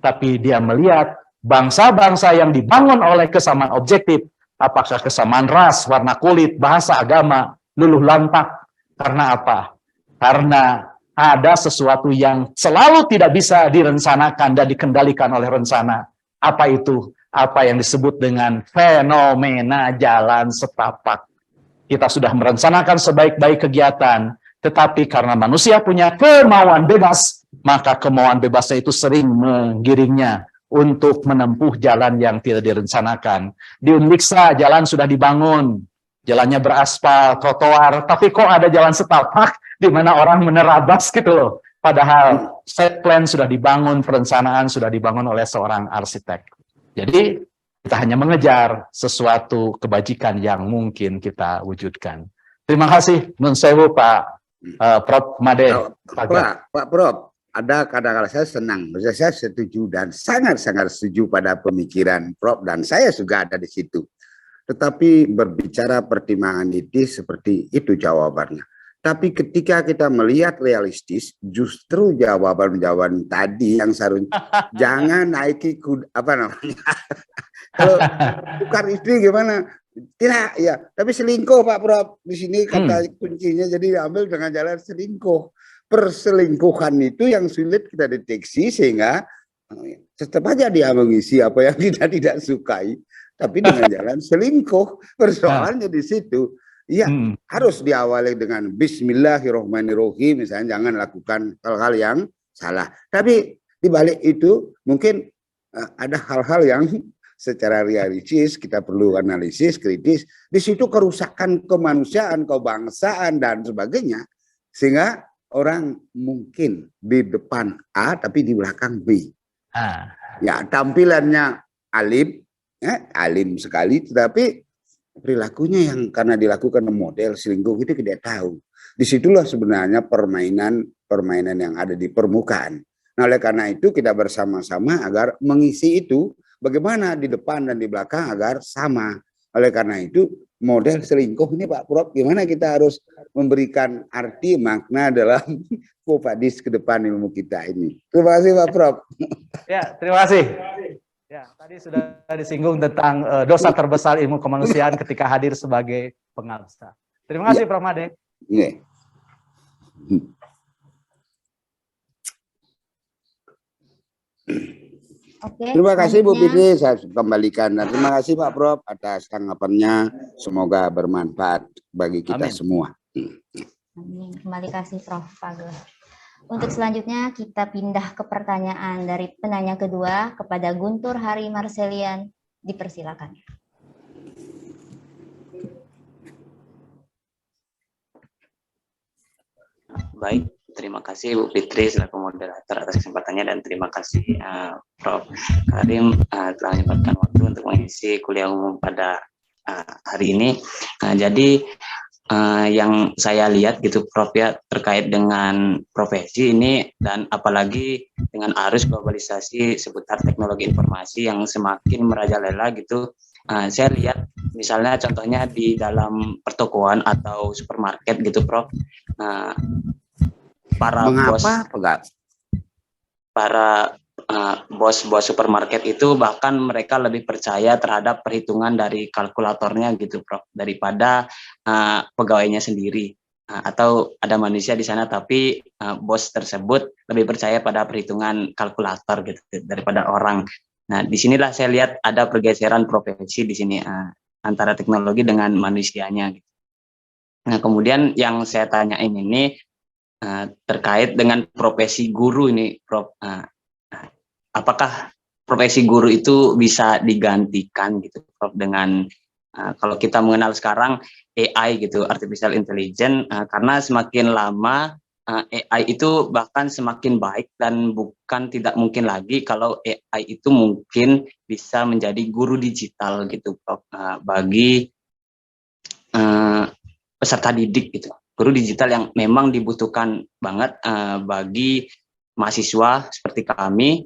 tapi dia melihat bangsa-bangsa yang dibangun oleh kesamaan objektif, apakah kesamaan ras, warna kulit, bahasa, agama, luluh lantak. Karena apa? Karena ada sesuatu yang selalu tidak bisa direncanakan dan dikendalikan oleh rencana. Apa itu? Apa yang disebut dengan fenomena jalan setapak. Kita sudah merencanakan sebaik-baik kegiatan, tetapi karena manusia punya kemauan bebas, maka kemauan bebasnya itu sering menggiringnya untuk menempuh jalan yang tidak direncanakan. Di Unliksa jalan sudah dibangun, jalannya beraspal, trotoar, tapi kok ada jalan setapak di mana orang menerabas gitu loh. Padahal set plan sudah dibangun, perencanaan sudah dibangun oleh seorang arsitek. Jadi kita hanya mengejar sesuatu kebajikan yang mungkin kita wujudkan. Terima kasih, Nun Sewu, Pak Prof. Made. Pak Prof, ada kadang-kadang saya senang, saya setuju dan sangat-sangat setuju pada pemikiran Prof dan saya juga ada di situ. Tetapi berbicara pertimbangan etis seperti itu jawabannya. Tapi ketika kita melihat realistis, justru jawaban-jawaban tadi yang seharusnya jangan naiki kuda, apa namanya? Kalau tukar istri gimana? Tidak, ya. Tapi selingkuh Pak Prof. Di sini kata kuncinya jadi diambil dengan jalan selingkuh. Perselingkuhan itu yang sulit kita deteksi sehingga tetap aja dia mengisi apa yang kita tidak sukai. Tapi dengan jalan selingkuh. Persoalannya di situ. Iya, harus diawali dengan Bismillahirrohmanirrohim, misalnya jangan lakukan hal-hal yang salah. Tapi di balik itu mungkin ada hal-hal yang secara realistis kita perlu analisis kritis. Di situ kerusakan kemanusiaan, kebangsaan dan sebagainya, sehingga orang mungkin di depan A tapi di belakang B. Ah. Ya, tampilannya alim, ya, alim sekali, tetapi perilakunya yang karena dilakukan model selingkuh itu tidak tahu. Disitulah sebenarnya permainan yang ada di permukaan. Nah, oleh karena itu kita bersama-sama agar mengisi itu bagaimana di depan dan di belakang agar sama. Oleh karena itu model selingkuh ini Pak Prof, gimana kita harus memberikan arti makna dalam Kopasdis ke depan ilmu kita ini. Terima kasih Pak Prof. Ya, terima kasih. Ya, tadi sudah disinggung tentang dosa terbesar ilmu kemanusiaan ketika hadir sebagai pengabsa. Terima kasih, Prof. Made. Iya. Oke, Terima kasih Bu selanjutnya. Fitri, saya kembalikan. Dan terima kasih Pak Prof atas tanggapannya. Semoga bermanfaat bagi kita Amin. semua. Amin. Kembali kasih Prof. Fagel. Untuk selanjutnya kita pindah ke pertanyaan dari penanya kedua kepada Guntur Hari Marselian. Dipersilakan. Baik, terima kasih Bu Fitri selaku moderator atas kesempatannya dan terima kasih Prof. Karim telah menyempatkan waktu untuk mengisi kuliah umum pada hari ini. Jadi yang saya lihat gitu Prof ya terkait dengan profesi ini dan apalagi dengan arus globalisasi seputar teknologi informasi yang semakin merajalela gitu. Saya lihat misalnya contohnya di dalam pertokoan atau supermarket gitu Prof. Para bos supermarket itu bahkan mereka lebih percaya terhadap perhitungan dari kalkulatornya gitu Prof daripada pegawainya sendiri atau ada manusia di sana tapi bos tersebut lebih percaya pada perhitungan kalkulator gitu daripada orang. Nah, disinilah saya lihat ada pergeseran profesi di sini antara teknologi dengan manusianya. Gitu. Nah, kemudian yang saya tanyain ini terkait dengan profesi guru ini, Prof. Apakah profesi guru itu bisa digantikan gitu, Prof, dengan kalau kita mengenal sekarang AI gitu, artificial intelligence, karena semakin lama AI itu bahkan semakin baik dan bukan tidak mungkin lagi kalau AI itu mungkin bisa menjadi guru digital gitu, Prof, bagi peserta didik gitu. Guru digital yang memang dibutuhkan banget bagi mahasiswa seperti kami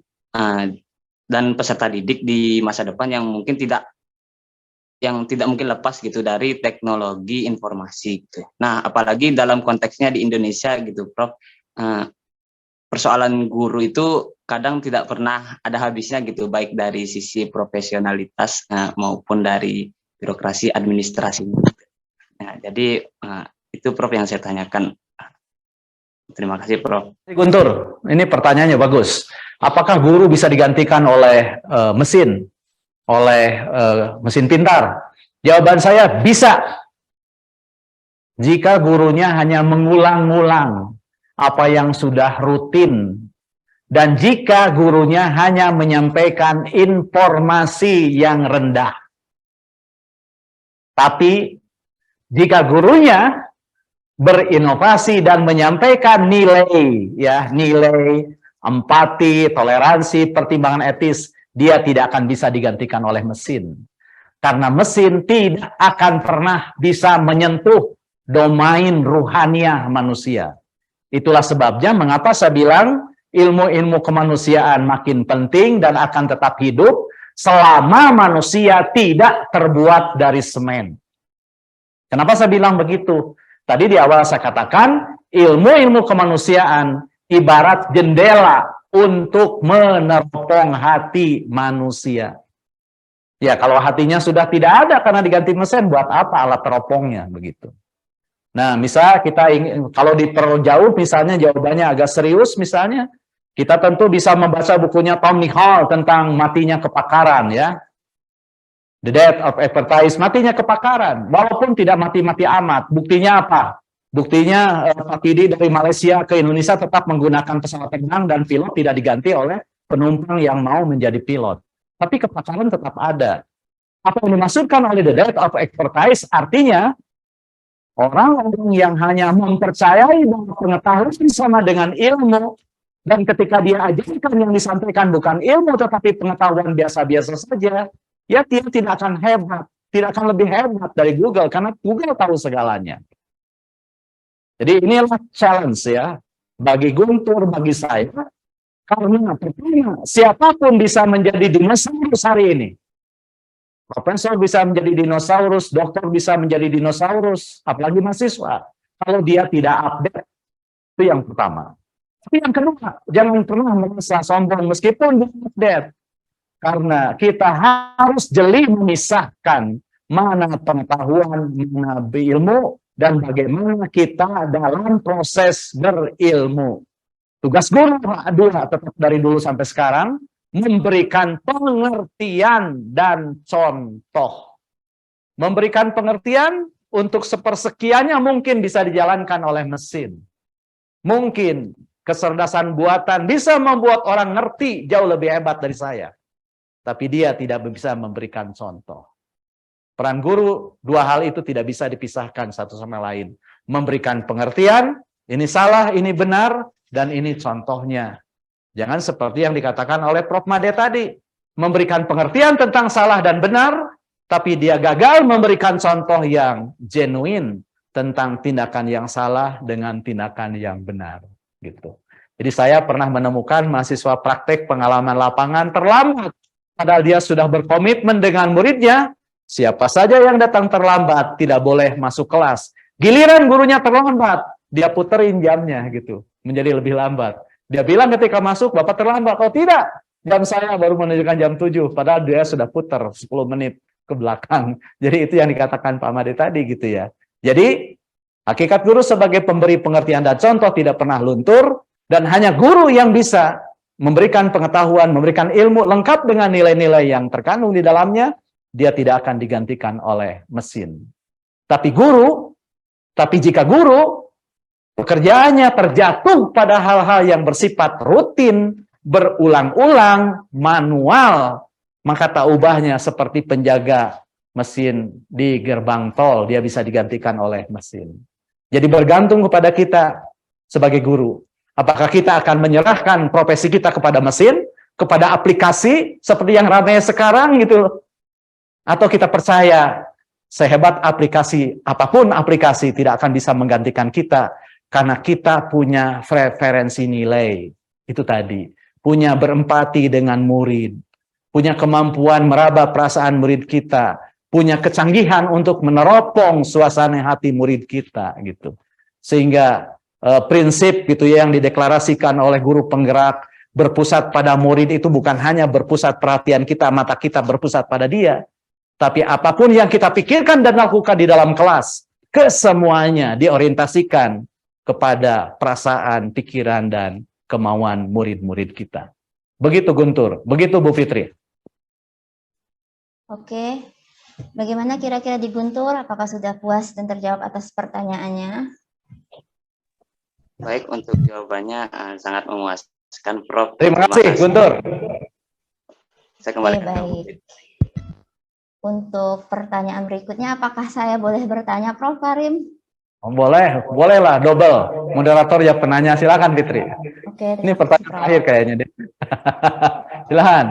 dan peserta didik di masa depan yang mungkin tidak mungkin lepas gitu dari teknologi informasi gitu. Nah, apalagi dalam konteksnya di Indonesia gitu, Prof. Persoalan guru itu kadang tidak pernah ada habisnya gitu, baik dari sisi profesionalitas maupun dari birokrasi administrasi. Nah, jadi itu Prof yang saya tanyakan. Terima kasih Prof. Guntur, ini pertanyaannya bagus. Apakah guru bisa digantikan oleh mesin? Oleh mesin pintar? Jawaban saya bisa. Jika gurunya hanya mengulang-ulang apa yang sudah rutin. Dan jika gurunya hanya menyampaikan informasi yang rendah. Tapi jika gurunya berinovasi dan menyampaikan nilai, ya nilai, empati, toleransi, pertimbangan etis, dia tidak akan bisa digantikan oleh mesin. Karena mesin tidak akan pernah bisa menyentuh domain ruhaniah manusia. Itulah sebabnya mengapa saya bilang ilmu-ilmu kemanusiaan makin penting dan akan tetap hidup selama manusia tidak terbuat dari semen. Kenapa saya bilang begitu? Tadi di awal saya katakan, ilmu-ilmu kemanusiaan ibarat jendela untuk meneropong hati manusia. Ya, kalau hatinya sudah tidak ada karena diganti mesin, buat apa alat teropongnya begitu. Nah, misal kita ingin, kalau diperjauh misalnya jawabannya agak serius misalnya, kita tentu bisa membaca bukunya Tom Nichol tentang matinya kepakaran ya. The Death of Expertise, matinya kepakaran, walaupun tidak mati-mati amat. Buktinya apa? Buktinya Pak Kidi dari Malaysia ke Indonesia tetap menggunakan pesawat terbang dan pilot tidak diganti oleh penumpang yang mau menjadi pilot. Tapi kepakaran tetap ada. Apa yang dimaksudkan oleh The Death of Expertise artinya orang-orang yang hanya mempercayai bahwa pengetahuan sama dengan ilmu Dan ketika dia ajarkan yang disampaikan bukan ilmu tetapi pengetahuan biasa-biasa saja, ya dia tidak akan hebat, tidak akan lebih hebat dari Google karena Google tahu segalanya. Jadi inilah challenge ya bagi Guntur, bagi saya, karena pertama siapapun bisa menjadi dinosaurus hari ini. Profesor bisa menjadi dinosaurus, dokter bisa menjadi dinosaurus, apalagi mahasiswa. Kalau dia tidak update, itu yang pertama. Tapi yang kedua, jangan pernah merasa sombong meskipun belum update. Karena kita harus jeli memisahkan mana pengetahuan, mana ilmu, dan bagaimana kita dalam proses berilmu. Tugas guru dua tetap dari dulu sampai sekarang, memberikan pengertian dan contoh. Memberikan pengertian untuk sepersekiannya mungkin bisa dijalankan oleh mesin. Mungkin kecerdasan buatan bisa membuat orang ngerti jauh lebih hebat dari saya. Tapi dia tidak bisa memberikan contoh. Peran guru, dua hal itu tidak bisa dipisahkan satu sama lain. Memberikan pengertian, ini salah, ini benar, dan ini contohnya. Jangan seperti yang dikatakan oleh Prof. Made tadi. Memberikan pengertian tentang salah dan benar, tapi dia gagal memberikan contoh yang genuine tentang tindakan yang salah dengan tindakan yang benar. Gitu. Jadi saya pernah menemukan mahasiswa praktek pengalaman lapangan terlambat. Padahal dia sudah berkomitmen dengan muridnya, siapa saja yang datang terlambat tidak boleh masuk kelas. Giliran gurunya terlambat, dia puterin jamnya gitu, menjadi lebih lambat. Dia bilang ketika masuk, Bapak terlambat. Oh tidak, jam saya baru menunjukkan jam 7, padahal dia sudah putar 10 menit ke belakang. Jadi itu yang dikatakan Pak Made tadi gitu ya. Jadi hakikat guru sebagai pemberi pengertian dan contoh tidak pernah luntur, dan hanya guru yang bisa memberikan pengetahuan, memberikan ilmu lengkap dengan nilai-nilai yang terkandung di dalamnya, dia tidak akan digantikan oleh mesin. Tapi jika guru, pekerjaannya terjatuh pada hal-hal yang bersifat rutin, berulang-ulang, manual, maka tak ubahnya seperti penjaga mesin di gerbang tol, dia bisa digantikan oleh mesin. Jadi bergantung kepada kita sebagai guru. Apakah kita akan menyerahkan profesi kita kepada mesin, kepada aplikasi seperti yang ramai sekarang gitu, atau kita percaya sehebat aplikasi apapun aplikasi tidak akan bisa menggantikan kita karena kita punya referensi nilai itu tadi, punya berempati dengan murid, punya kemampuan meraba perasaan murid kita, punya kecanggihan untuk meneropong suasana hati murid kita gitu, sehingga prinsip gitu ya yang dideklarasikan oleh guru penggerak berpusat pada murid itu bukan hanya berpusat perhatian kita, mata kita berpusat pada dia, tapi apapun yang kita pikirkan dan lakukan di dalam kelas, kesemuanya diorientasikan kepada perasaan, pikiran, dan kemauan murid-murid kita. Begitu Guntur, begitu Bu Fitri. Oke, bagaimana kira-kira di Guntur? Apakah sudah puas dan terjawab atas pertanyaannya? Baik, untuk jawabannya sangat memuaskan, Prof. Terima kasih, Guntur. Saya kembali Oke, baik. Untuk pertanyaan berikutnya, apakah saya boleh bertanya, Prof. Karim? Oh, bolehlah, double. Moderator ya penanya, silakan Fitri. Oke, Ini pertanyaan terakhir kayaknya deh. Silakan.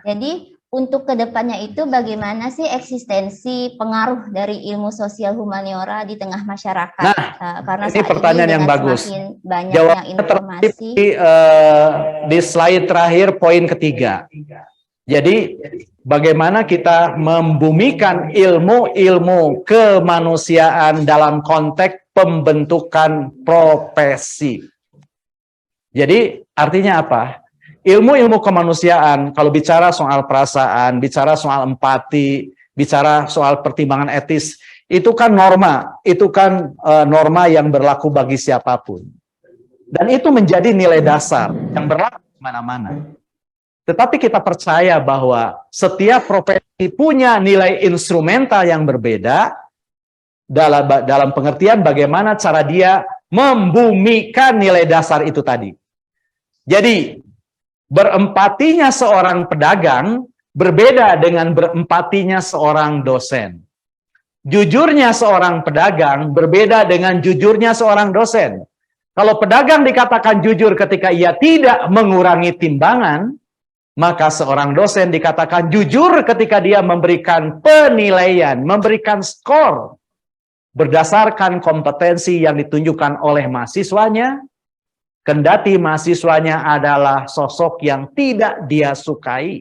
Jadi, untuk kedepannya itu bagaimana sih eksistensi pengaruh dari ilmu sosial humaniora di tengah masyarakat? Nah, karena ini pertanyaan yang bagus. Banyaknya Jawabannya informasi di slide terakhir poin ketiga. Jadi bagaimana kita membumikan ilmu-ilmu kemanusiaan dalam konteks pembentukan profesi. Jadi artinya apa? Ilmu-ilmu kemanusiaan, kalau bicara soal perasaan, bicara soal empati, bicara soal pertimbangan etis, itu kan norma, norma yang berlaku bagi siapapun. Dan itu menjadi nilai dasar yang berlaku mana-mana. Tetapi kita percaya bahwa setiap profesi punya nilai instrumental yang berbeda dalam pengertian bagaimana cara dia membumikan nilai dasar itu tadi. Jadi, berempatinya seorang pedagang berbeda dengan berempatinya seorang dosen. Jujurnya seorang pedagang berbeda dengan jujurnya seorang dosen. Kalau pedagang dikatakan jujur ketika ia tidak mengurangi timbangan, maka seorang dosen dikatakan jujur ketika dia memberikan penilaian, memberikan skor berdasarkan kompetensi yang ditunjukkan oleh mahasiswanya, kendati mahasiswanya adalah sosok yang tidak dia sukai.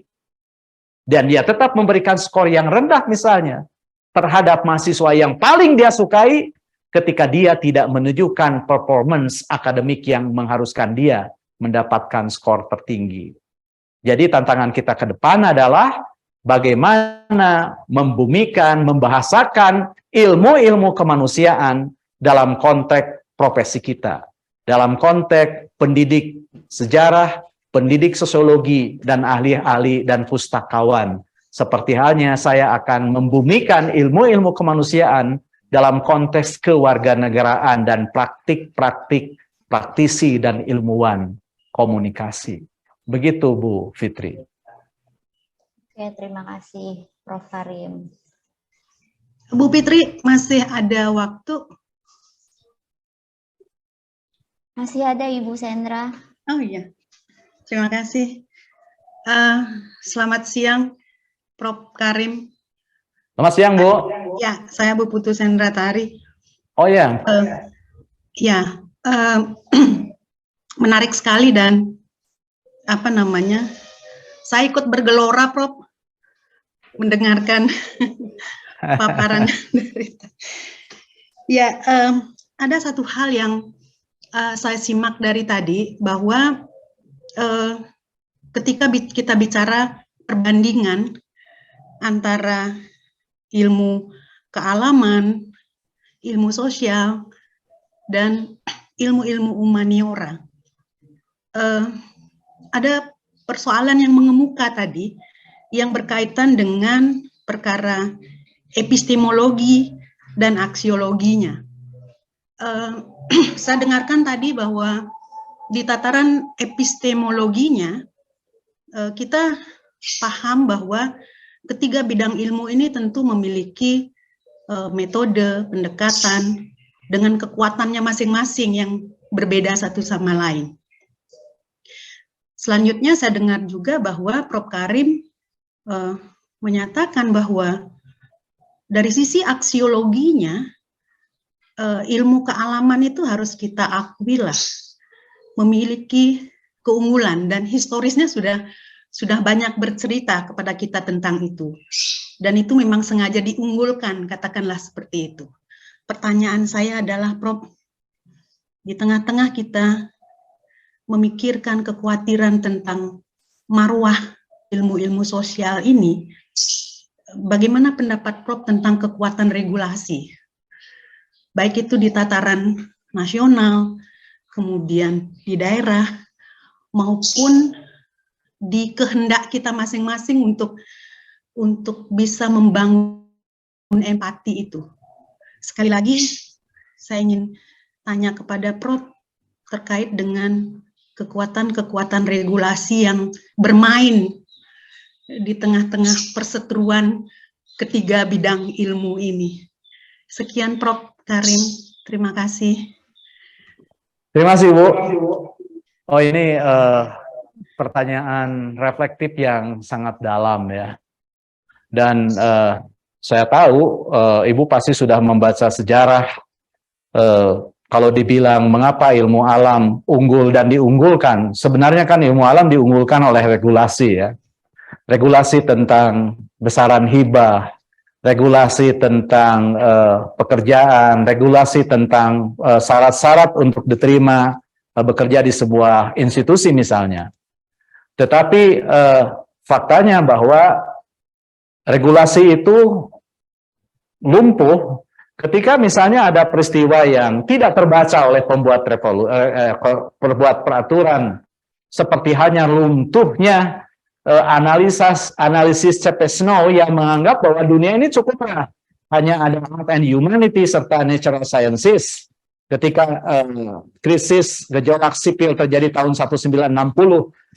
Dan dia tetap memberikan skor yang rendah misalnya terhadap mahasiswa yang paling dia sukai ketika dia tidak menunjukkan performance akademik yang mengharuskan dia mendapatkan skor tertinggi. Jadi tantangan kita ke depan adalah bagaimana membumikan, membahasakan ilmu-ilmu kemanusiaan dalam konteks profesi kita. Dalam konteks pendidik sejarah, pendidik sosiologi, dan ahli-ahli dan pustakawan. Seperti halnya saya akan membumikan ilmu-ilmu kemanusiaan dalam konteks kewarganegaraan dan praktik-praktik praktisi dan ilmuwan komunikasi. Begitu Bu Fitri. Oke, terima kasih Prof. Karim. Bu Fitri, masih ada waktu? Masih ada Ibu Sandra. Oh iya, terima kasih. Selamat siang, Prof. Karim. Selamat siang, Bu. Ya, saya Bu Putu Sandra Tari. Oh ya. Menarik sekali dan saya ikut bergelora, Prof, mendengarkan paparan dari. Ya, ada satu hal yang saya simak dari tadi, bahwa ketika kita bicara perbandingan antara ilmu kealaman, ilmu sosial, dan ilmu-ilmu humaniora, ada persoalan yang mengemuka tadi yang berkaitan dengan perkara epistemologi dan aksiologinya. Saya dengarkan tadi bahwa di tataran epistemologinya kita paham bahwa ketiga bidang ilmu ini tentu memiliki metode pendekatan dengan kekuatannya masing-masing yang berbeda satu sama lain. Selanjutnya saya dengar juga bahwa Prof. Karim menyatakan bahwa dari sisi aksiologinya, ilmu kealaman itu harus kita akuilah memiliki keunggulan, dan historisnya sudah banyak bercerita kepada kita tentang itu. Dan itu memang sengaja diunggulkan, katakanlah seperti itu. Pertanyaan saya adalah, Prof, di tengah-tengah kita memikirkan kekhawatiran tentang marwah ilmu-ilmu sosial ini, bagaimana pendapat Prof tentang kekuatan regulasi? Baik itu di tataran nasional, kemudian di daerah, maupun di kehendak kita masing-masing untuk bisa membangun empati itu. Sekali lagi, saya ingin tanya kepada Prof terkait dengan kekuatan-kekuatan regulasi yang bermain di tengah-tengah perseteruan ketiga bidang ilmu ini. Sekian Prof. Karim, terima kasih. Terima kasih, Bu. Oh, ini pertanyaan reflektif yang sangat dalam ya. Dan saya tahu Ibu pasti sudah membaca sejarah. Kalau dibilang mengapa ilmu alam unggul dan diunggulkan, sebenarnya kan ilmu alam diunggulkan oleh regulasi ya. Regulasi tentang besaran hibah, regulasi tentang pekerjaan, regulasi tentang syarat-syarat untuk diterima bekerja di sebuah institusi misalnya. Tetapi faktanya bahwa regulasi itu lumpuh ketika misalnya ada peristiwa yang tidak terbaca oleh pembuat peraturan, seperti halnya luntuhnya analisis C.P. Snow yang menganggap bahwa dunia ini cukuplah hanya ada art and humanity serta natural sciences. Ketika krisis gejolak sipil terjadi tahun 1960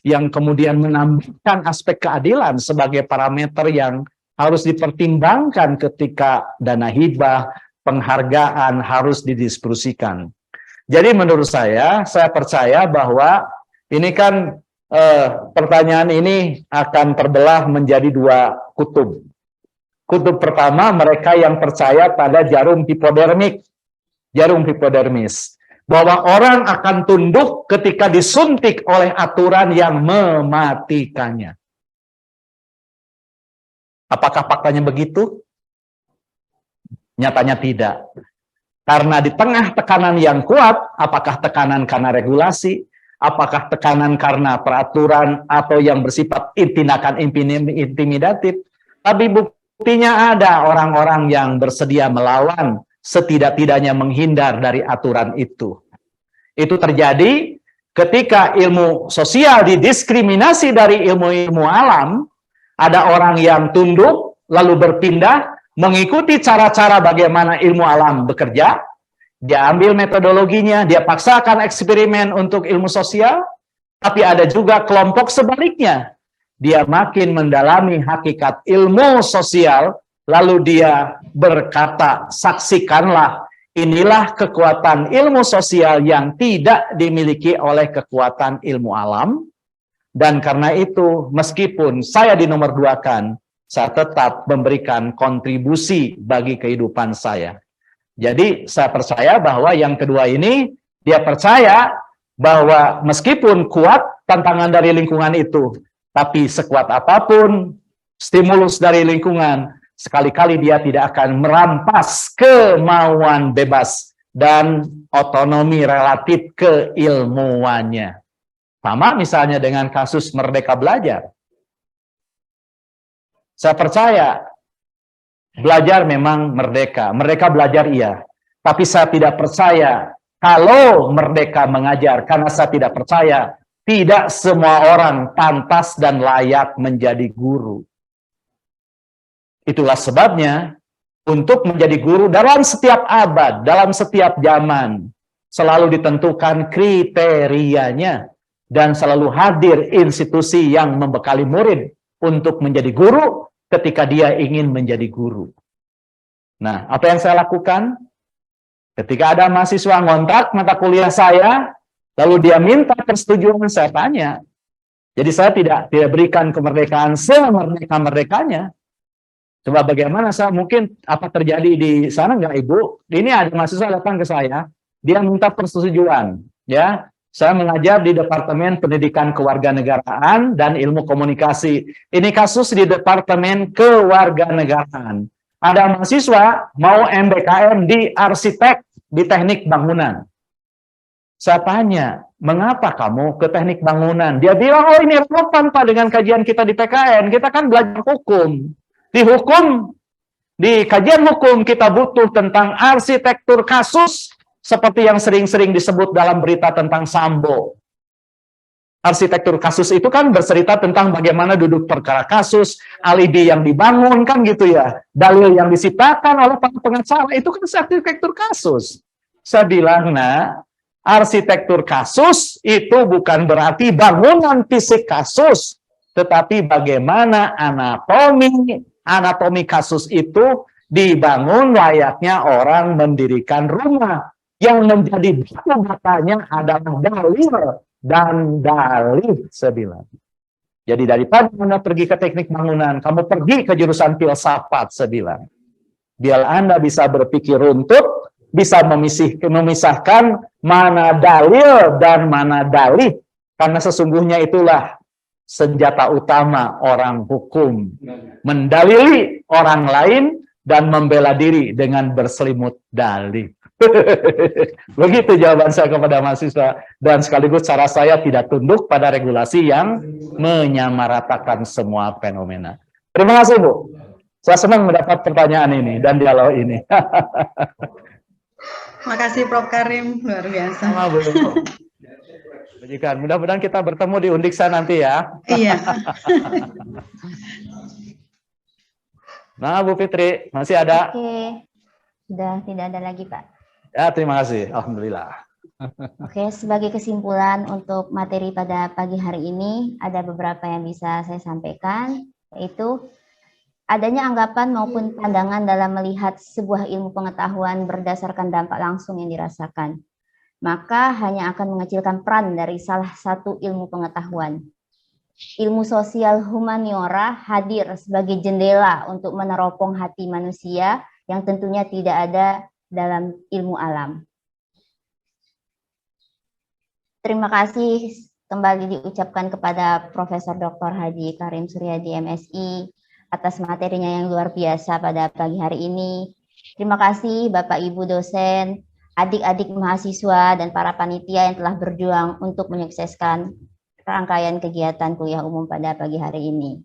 yang kemudian menambahkan aspek keadilan sebagai parameter yang harus dipertimbangkan ketika dana hibah, penghargaan harus didiskusikan. Jadi menurut saya percaya bahwa ini kan pertanyaan ini akan terbelah menjadi dua kutub. Kutub pertama, mereka yang percaya pada jarum hipodermis. Bahwa orang akan tunduk ketika disuntik oleh aturan yang mematikannya. Apakah faktanya begitu? Nyatanya tidak. Karena di tengah tekanan yang kuat, apakah tekanan karena regulasi, apakah tekanan karena peraturan, atau yang bersifat tindakan intimidatif, tapi buktinya ada orang-orang yang bersedia melawan, setidak-tidaknya menghindar dari aturan itu. Itu terjadi ketika ilmu sosial didiskriminasi dari ilmu-ilmu alam, ada orang yang tunduk, lalu berpindah, mengikuti cara-cara bagaimana ilmu alam bekerja, dia ambil metodologinya, dia paksakan eksperimen untuk ilmu sosial, tapi ada juga kelompok sebaliknya. Dia makin mendalami hakikat ilmu sosial, lalu dia berkata, saksikanlah, inilah kekuatan ilmu sosial yang tidak dimiliki oleh kekuatan ilmu alam. Dan karena itu, meskipun saya dinomorduakan, saya tetap memberikan kontribusi bagi kehidupan saya. Jadi saya percaya bahwa yang kedua ini, dia percaya bahwa meskipun kuat tantangan dari lingkungan itu, tapi sekuat apapun stimulus dari lingkungan, sekali-kali dia tidak akan merampas kemauan bebas dan otonomi relatif keilmuannya. Sama misalnya dengan kasus Merdeka Belajar. Saya percaya belajar memang merdeka. Merdeka belajar iya. Tapi saya tidak percaya kalau merdeka mengajar. Karena saya tidak percaya tidak semua orang pantas dan layak menjadi guru. Itulah sebabnya untuk menjadi guru dalam setiap abad, dalam setiap zaman, selalu ditentukan kriterianya. Dan selalu hadir institusi yang membekali murid untuk menjadi guru ketika dia ingin menjadi guru. Nah, apa yang saya lakukan? Ketika ada mahasiswa ngontak mata kuliah saya, lalu dia minta persetujuan, saya tanya. Jadi saya tidak berikan kemerdekaan semerdeka-merdekanya. Coba bagaimana saya mungkin apa terjadi di sana enggak Ibu? Ini ada mahasiswa datang ke saya, dia minta persetujuan, ya. Saya mengajar di Departemen Pendidikan Kewarganegaraan dan Ilmu Komunikasi. Ini kasus di Departemen Kewarganegaraan. Ada mahasiswa mau MBKM di arsitek di teknik bangunan. Saya tanya, mengapa kamu ke teknik bangunan? Dia bilang, oh ini relevan Pak dengan kajian kita di PKN. Kita kan belajar hukum. Di kajian hukum kita butuh tentang arsitektur kasus, seperti yang sering-sering disebut dalam berita tentang Sambo. Arsitektur kasus itu kan bercerita tentang bagaimana duduk perkara kasus, alibi yang dibangun, kan gitu ya. Dalil yang disitakan oleh para pengacara, itu kan arsitektur kasus. Saya bilang, nah, arsitektur kasus itu bukan berarti bangunan fisik kasus, tetapi bagaimana anatomi kasus itu dibangun layaknya orang mendirikan rumah. Yang menjadi batanya adalah dalil dan dalih, saya bilang. Jadi daripada Anda pergi ke teknik bangunan, kamu pergi ke jurusan filsafat, saya bilang. Biar Anda bisa berpikir runtut, bisa memisahkan mana dalil dan mana dalih. Karena sesungguhnya itulah senjata utama orang hukum. Mendalili orang lain dan membela diri dengan berselimut dalih. Begitu jawaban saya kepada mahasiswa, dan sekaligus cara saya tidak tunduk pada regulasi yang menyamaratakan semua fenomena. Terima kasih Bu, saya senang mendapat pertanyaan ini dan dialog ini. Makasih Prof. Karim, luar biasa. Sama Bu. Mudah-mudahan kita bertemu di Undiksa nanti ya. Iya. Nah Bu Fitri, masih ada? Oke, sudah tidak ada lagi Pak. Ya, terima kasih. Alhamdulillah. Oke, sebagai kesimpulan untuk materi pada pagi hari ini, ada beberapa yang bisa saya sampaikan, yaitu adanya anggapan maupun pandangan dalam melihat sebuah ilmu pengetahuan berdasarkan dampak langsung yang dirasakan. maka hanya akan mengecilkan peran dari salah satu ilmu pengetahuan. Ilmu sosial humaniora hadir sebagai jendela untuk meneropong hati manusia yang tentunya tidak ada dalam ilmu alam. Terima kasih kembali diucapkan kepada Profesor Dr. Haji Karim Suryadi MSI atas materinya yang luar biasa pada pagi hari ini. Terima kasih Bapak Ibu dosen, adik-adik mahasiswa, dan para panitia yang telah berjuang untuk menyukseskan rangkaian kegiatan kuliah umum pada pagi hari ini.